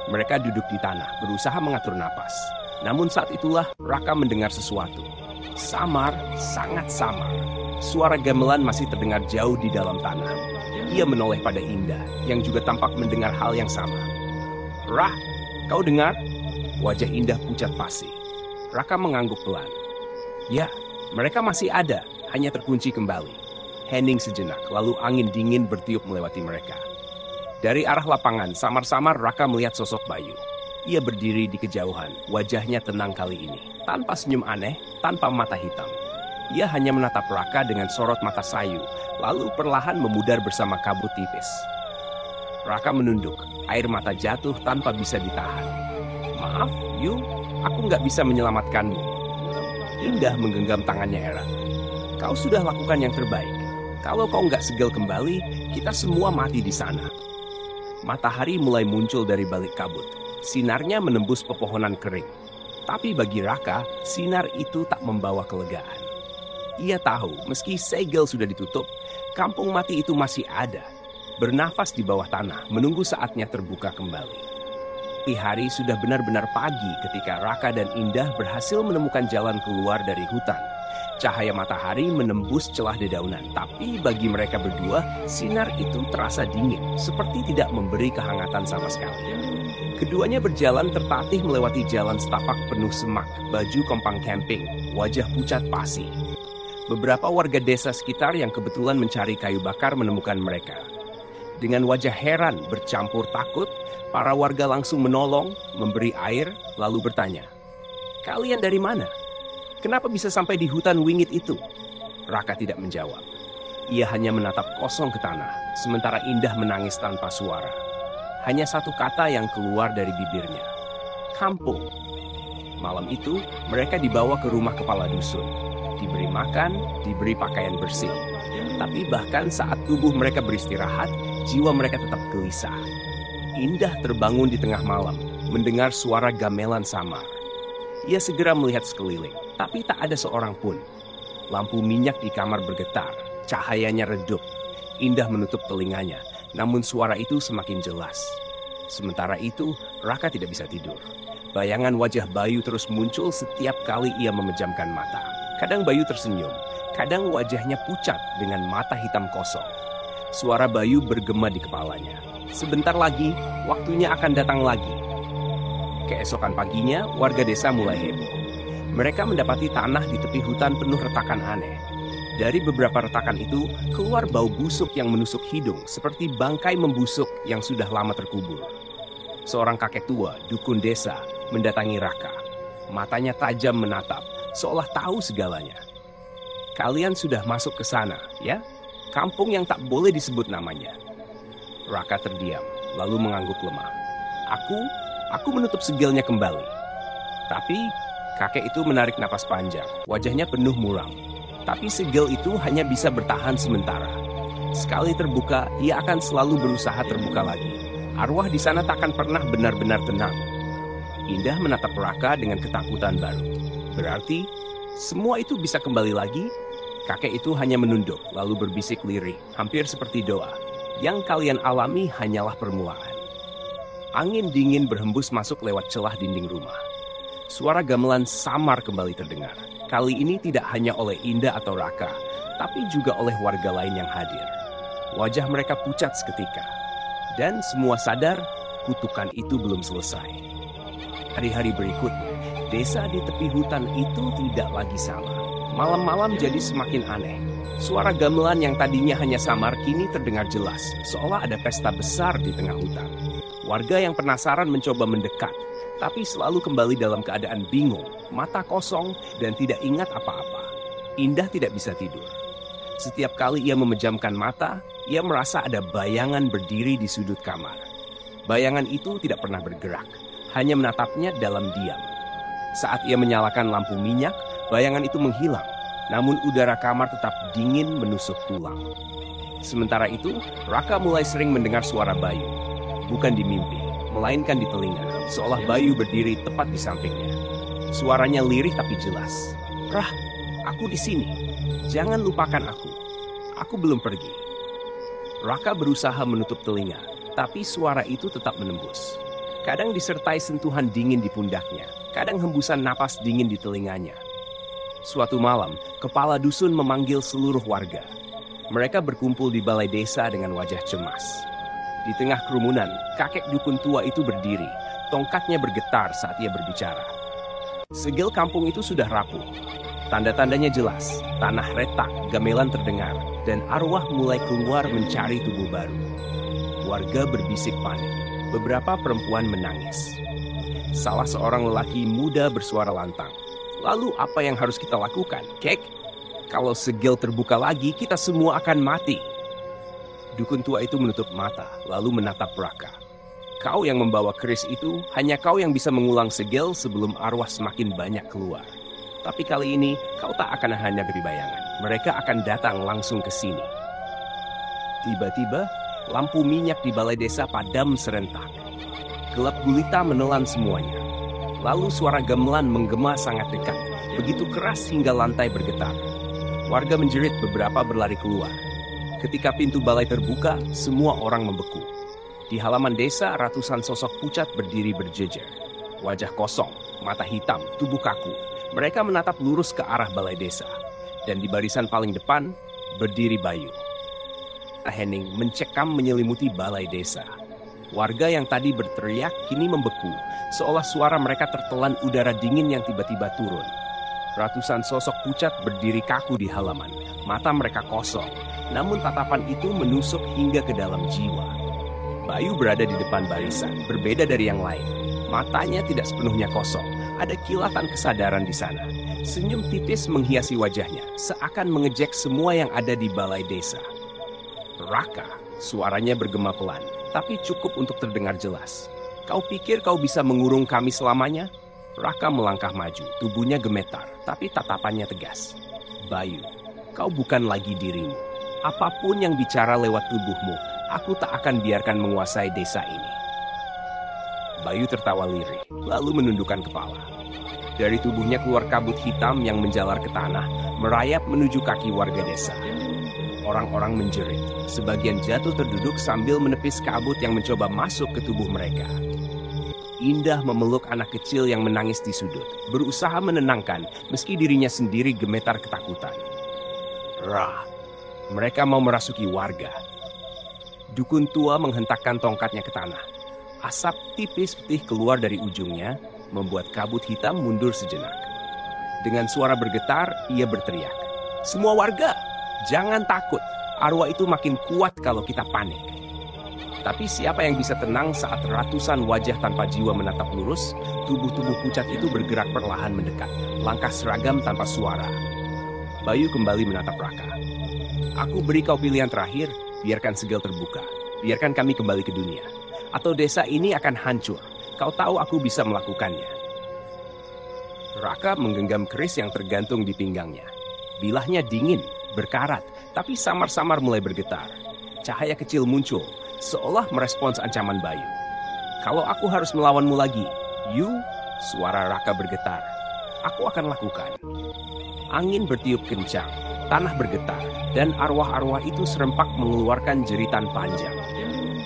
Mereka duduk di tanah, berusaha mengatur napas. Namun saat itulah Raka mendengar sesuatu. Samar, sangat samar. Suara gamelan masih terdengar jauh di dalam tanah. Ia menoleh pada Indah, yang juga tampak mendengar hal yang sama. Ra, kau dengar? Wajah Indah pucat pasi. Raka mengangguk pelan. Ya, mereka masih ada. Hanya terkunci kembali. Hening sejenak, lalu angin dingin bertiup melewati mereka. Dari arah lapangan, samar-samar Raka melihat sosok Bayu. Ia berdiri di kejauhan, wajahnya tenang kali ini. Tanpa senyum aneh, tanpa mata hitam. Ia hanya menatap Raka dengan sorot mata sayu, lalu perlahan memudar bersama kabut tipis. Raka menunduk, air mata jatuh tanpa bisa ditahan. Maaf, Yu, aku nggak bisa menyelamatkanmu. Indah menggenggam tangannya erat. Kau sudah lakukan yang terbaik. Kalau kau nggak segel kembali, kita semua mati di sana. Matahari mulai muncul dari balik kabut. Sinarnya menembus pepohonan kering. Tapi bagi Raka, sinar itu tak membawa kelegaan. Ia tahu meski segel sudah ditutup, kampung mati itu masih ada, bernafas di bawah tanah, menunggu saatnya terbuka kembali. Hari sudah benar-benar pagi ketika Raka dan Indah berhasil menemukan jalan keluar dari hutan. Cahaya matahari menembus celah dedaunan, tapi bagi mereka berdua, sinar itu terasa dingin, seperti tidak memberi kehangatan sama sekali. Keduanya berjalan tertatih melewati jalan setapak penuh semak, baju kompang camping, wajah pucat pasi. Beberapa warga desa sekitar yang kebetulan mencari kayu bakar menemukan mereka. Dengan wajah heran bercampur takut, para warga langsung menolong, memberi air, lalu bertanya, "Kalian dari mana? Kenapa bisa sampai di hutan wingit itu?" Raka tidak menjawab. Ia hanya menatap kosong ke tanah, sementara Indah menangis tanpa suara. Hanya satu kata yang keluar dari bibirnya, "Kampung." Malam itu, mereka dibawa ke rumah kepala dusun. Diberi makan, diberi pakaian bersih. Tapi bahkan saat tubuh mereka beristirahat, jiwa mereka tetap gelisah. Indah terbangun di tengah malam, mendengar suara gamelan samar. Ia segera melihat sekeliling, tapi tak ada seorang pun. Lampu minyak di kamar bergetar, cahayanya redup. Indah menutup telinganya, namun suara itu semakin jelas. Sementara itu, Raka tidak bisa tidur. Bayangan wajah Bayu terus muncul setiap kali ia memejamkan mata. Kadang Bayu tersenyum, kadang wajahnya pucat dengan mata hitam kosong. Suara Bayu bergema di kepalanya. Sebentar lagi, waktunya akan datang lagi. Keesokan paginya, warga desa mulai heboh. Mereka mendapati tanah di tepi hutan penuh retakan aneh. Dari beberapa retakan itu, keluar bau busuk yang menusuk hidung, seperti bangkai membusuk yang sudah lama terkubur. Seorang kakek tua, dukun desa, mendatangi Raka. Matanya tajam menatap, seolah tahu segalanya. "Kalian sudah masuk ke sana, ya? Kampung yang tak boleh disebut namanya." Raka terdiam, lalu mengangguk lemah. Aku menutup segelnya kembali." Tapi kakek itu menarik napas panjang, wajahnya penuh muram. Tapi segel itu hanya bisa bertahan sementara. Sekali terbuka, ia akan selalu berusaha terbuka lagi. Arwah di sana takkan pernah benar-benar tenang. Indah menatap Raka dengan ketakutan baru. "Berarti semua itu bisa kembali lagi?" Kakek itu hanya menunduk, lalu berbisik lirih, hampir seperti doa. "Yang kalian alami hanyalah permulaan." Angin dingin berhembus masuk lewat celah dinding rumah. Suara gamelan samar kembali terdengar. Kali ini tidak hanya oleh Indah atau Raka, tapi juga oleh warga lain yang hadir. Wajah mereka pucat seketika. Dan semua sadar, kutukan itu belum selesai. Hari-hari berikutnya, desa di tepi hutan itu tidak lagi sama. Malam-malam jadi semakin aneh. Suara gamelan yang tadinya hanya samar kini terdengar jelas, seolah ada pesta besar di tengah hutan. Warga yang penasaran mencoba mendekat, tapi selalu kembali dalam keadaan bingung, mata kosong, dan tidak ingat apa-apa. Indah tidak bisa tidur. Setiap kali ia memejamkan mata, ia merasa ada bayangan berdiri di sudut kamar. Bayangan itu tidak pernah bergerak, hanya menatapnya dalam diam. Saat ia menyalakan lampu minyak, bayangan itu menghilang, namun udara kamar tetap dingin menusuk tulang. Sementara itu, Raka mulai sering mendengar suara Bayu. Bukan di mimpi, melainkan di telinga, seolah Bayu berdiri tepat di sampingnya. Suaranya lirih tapi jelas. "Rah, aku di sini. Jangan lupakan aku. Aku belum pergi." Raka berusaha menutup telinga, tapi suara itu tetap menembus. Kadang disertai sentuhan dingin di pundaknya, kadang hembusan napas dingin di telinganya. Suatu malam, kepala dusun memanggil seluruh warga. Mereka berkumpul di balai desa dengan wajah cemas. Di tengah kerumunan, kakek dukun tua itu berdiri. Tongkatnya bergetar saat ia berbicara. Segel kampung itu sudah rapuh. Tanda-tandanya jelas, tanah retak, gamelan terdengar, dan arwah mulai keluar mencari tubuh baru. Warga berbisik panik. Beberapa perempuan menangis. Salah seorang lelaki muda bersuara lantang. "Lalu apa yang harus kita lakukan, Kek? Kalau segel terbuka lagi, kita semua akan mati." Dukun tua itu menutup mata, lalu menatap Raka. "Kau yang membawa keris itu, hanya kau yang bisa mengulang segel sebelum arwah semakin banyak keluar. Tapi kali ini, kau tak akan hanya dari bayangan. Mereka akan datang langsung ke sini." Tiba-tiba, lampu minyak di balai desa padam serentak. Gelap gulita menelan semuanya. Lalu suara gamelan menggema sangat dekat, begitu keras hingga lantai bergetar. Warga menjerit, beberapa berlari keluar. Ketika pintu balai terbuka, semua orang membeku. Di halaman desa, ratusan sosok pucat berdiri berjejer. Wajah kosong, mata hitam, tubuh kaku. Mereka menatap lurus ke arah balai desa. Dan di barisan paling depan, berdiri Bayu. Henning mencekam menyelimuti balai desa. Warga yang tadi berteriak kini membeku, seolah suara mereka tertelan udara dingin yang tiba-tiba turun. Ratusan sosok pucat berdiri kaku di halaman, mata mereka kosong, namun tatapan itu menusuk hingga ke dalam jiwa. Bayu berada di depan barisan, berbeda dari yang lain. Matanya tidak sepenuhnya kosong, ada kilatan kesadaran di sana. Senyum tipis menghiasi wajahnya, seakan mengejek semua yang ada di balai desa. Raka, suaranya bergema pelan, tapi cukup untuk terdengar jelas. Kau pikir kau bisa mengurung kami selamanya? Raka melangkah maju, tubuhnya gemetar, tapi tatapannya tegas. Bayu, kau bukan lagi dirimu. Apapun yang bicara lewat tubuhmu, aku tak akan biarkan menguasai desa ini. Bayu tertawa lirih, lalu menundukkan kepala. Dari tubuhnya keluar kabut hitam yang menjalar ke tanah, merayap menuju kaki warga desa. Orang-orang menjerit, sebagian jatuh terduduk sambil menepis kabut yang mencoba masuk ke tubuh mereka. Indah memeluk anak kecil yang menangis di sudut, berusaha menenangkan meski dirinya sendiri gemetar ketakutan. Rah, mereka mau merasuki warga. Dukun tua menghentakkan tongkatnya ke tanah. Asap tipis putih keluar dari ujungnya, membuat kabut hitam mundur sejenak. Dengan suara bergetar, ia berteriak, "Semua warga, jangan takut, arwah itu makin kuat kalau kita panik." Tapi siapa yang bisa tenang saat ratusan wajah tanpa jiwa menatap lurus, tubuh-tubuh pucat itu bergerak perlahan mendekat, langkah seragam tanpa suara. Bayu kembali menatap Raka. "Aku beri kau pilihan terakhir, biarkan segel terbuka, biarkan kami kembali ke dunia. Atau desa ini akan hancur, kau tahu aku bisa melakukannya." Raka menggenggam keris yang tergantung di pinggangnya. Bilahnya dingin, berkarat, tapi samar-samar mulai bergetar. Cahaya kecil muncul, seolah merespons ancaman Bayu. "Kalau aku harus melawanmu lagi, suara Raka bergetar. "Aku akan lakukan." Angin bertiup kencang, tanah bergetar, dan arwah-arwah itu serempak mengeluarkan jeritan panjang.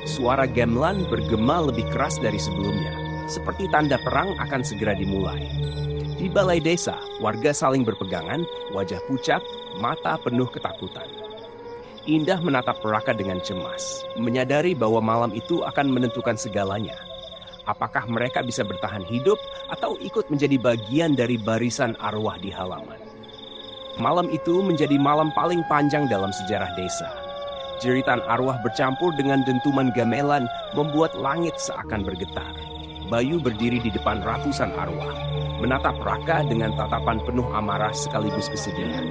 Suara gamelan bergema lebih keras dari sebelumnya, seperti tanda perang akan segera dimulai. Di balai desa, warga saling berpegangan, wajah pucat, mata penuh ketakutan. Indah menatap Raka dengan cemas, menyadari bahwa malam itu akan menentukan segalanya. Apakah mereka bisa bertahan hidup atau ikut menjadi bagian dari barisan arwah di halaman? Malam itu menjadi malam paling panjang dalam sejarah desa. Jeritan arwah bercampur dengan dentuman gamelan membuat langit seakan bergetar. Bayu berdiri di depan ratusan arwah, menatap Raka dengan tatapan penuh amarah sekaligus kesedihan.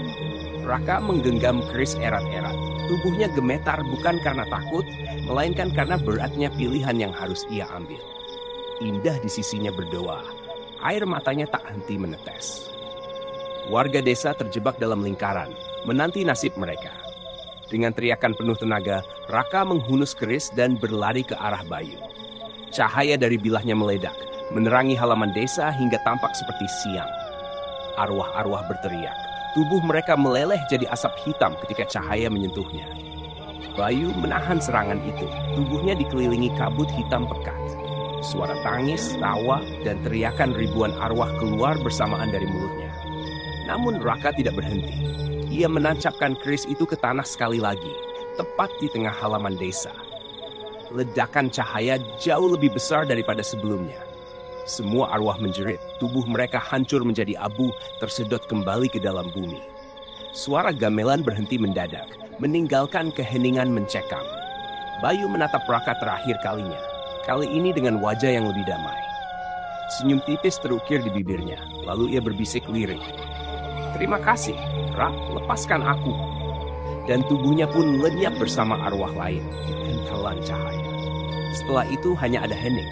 Raka menggenggam keris erat-erat. Tubuhnya gemetar bukan karena takut, melainkan karena beratnya pilihan yang harus ia ambil. Indah di sisinya berdoa. Air matanya tak henti menetes. Warga desa terjebak dalam lingkaran, menanti nasib mereka. Dengan teriakan penuh tenaga, Raka menghunus keris dan berlari ke arah Bayu. Cahaya dari bilahnya meledak, menerangi halaman desa hingga tampak seperti siang. Arwah-arwah berteriak. Tubuh mereka meleleh jadi asap hitam ketika cahaya menyentuhnya. Bayu menahan serangan itu. Tubuhnya dikelilingi kabut hitam pekat. Suara tangis, tawa, dan teriakan ribuan arwah keluar bersamaan dari mulutnya. Namun Raka tidak berhenti. Ia menancapkan keris itu ke tanah sekali lagi, tepat di tengah halaman desa. Ledakan cahaya jauh lebih besar daripada sebelumnya. Semua arwah menjerit, tubuh mereka hancur menjadi abu, tersedot kembali ke dalam bumi. Suara gamelan berhenti mendadak, meninggalkan keheningan mencekam. Bayu menatap Raka terakhir kalinya, kali ini dengan wajah yang lebih damai. Senyum tipis terukir di bibirnya, lalu ia berbisik lirih. "Terima kasih, Ra, lepaskan aku." Dan tubuhnya pun lenyap bersama arwah lain di pentelan cahaya. Setelah itu hanya ada Henning.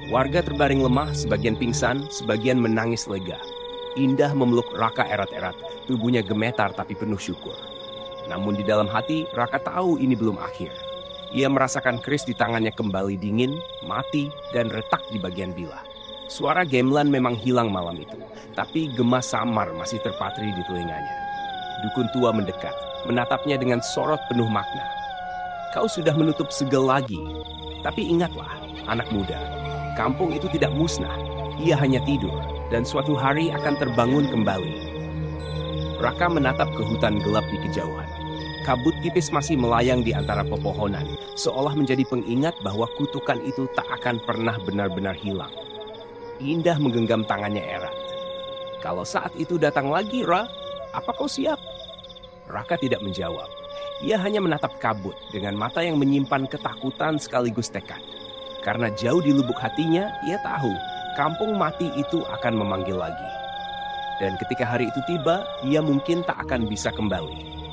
Warga terbaring lemah, sebagian pingsan, sebagian menangis lega. Indah memeluk Raka erat-erat, tubuhnya gemetar tapi penuh syukur. Namun di dalam hati, Raka tahu ini belum akhir. Ia merasakan keris di tangannya kembali dingin, mati, dan retak di bagian bilah. Suara gamelan memang hilang malam itu, tapi gema samar masih terpatri di telinganya. Dukun tua mendekat, menatapnya dengan sorot penuh makna. Kau sudah menutup segel lagi, tapi ingatlah, anak muda, kampung itu tidak musnah, ia hanya tidur, dan suatu hari akan terbangun kembali. Raka menatap ke hutan gelap di kejauhan. Kabut tipis masih melayang di antara pepohonan, seolah menjadi pengingat bahwa kutukan itu tak akan pernah benar-benar hilang. Indah menggenggam tangannya erat. Kalau saat itu datang lagi, Ra, apa kau siap? Raka tidak menjawab. Ia hanya menatap kabut dengan mata yang menyimpan ketakutan sekaligus tekad. Karena jauh di lubuk hatinya, ia tahu kampung mati itu akan memanggil lagi. Dan ketika hari itu tiba, ia mungkin tak akan bisa kembali.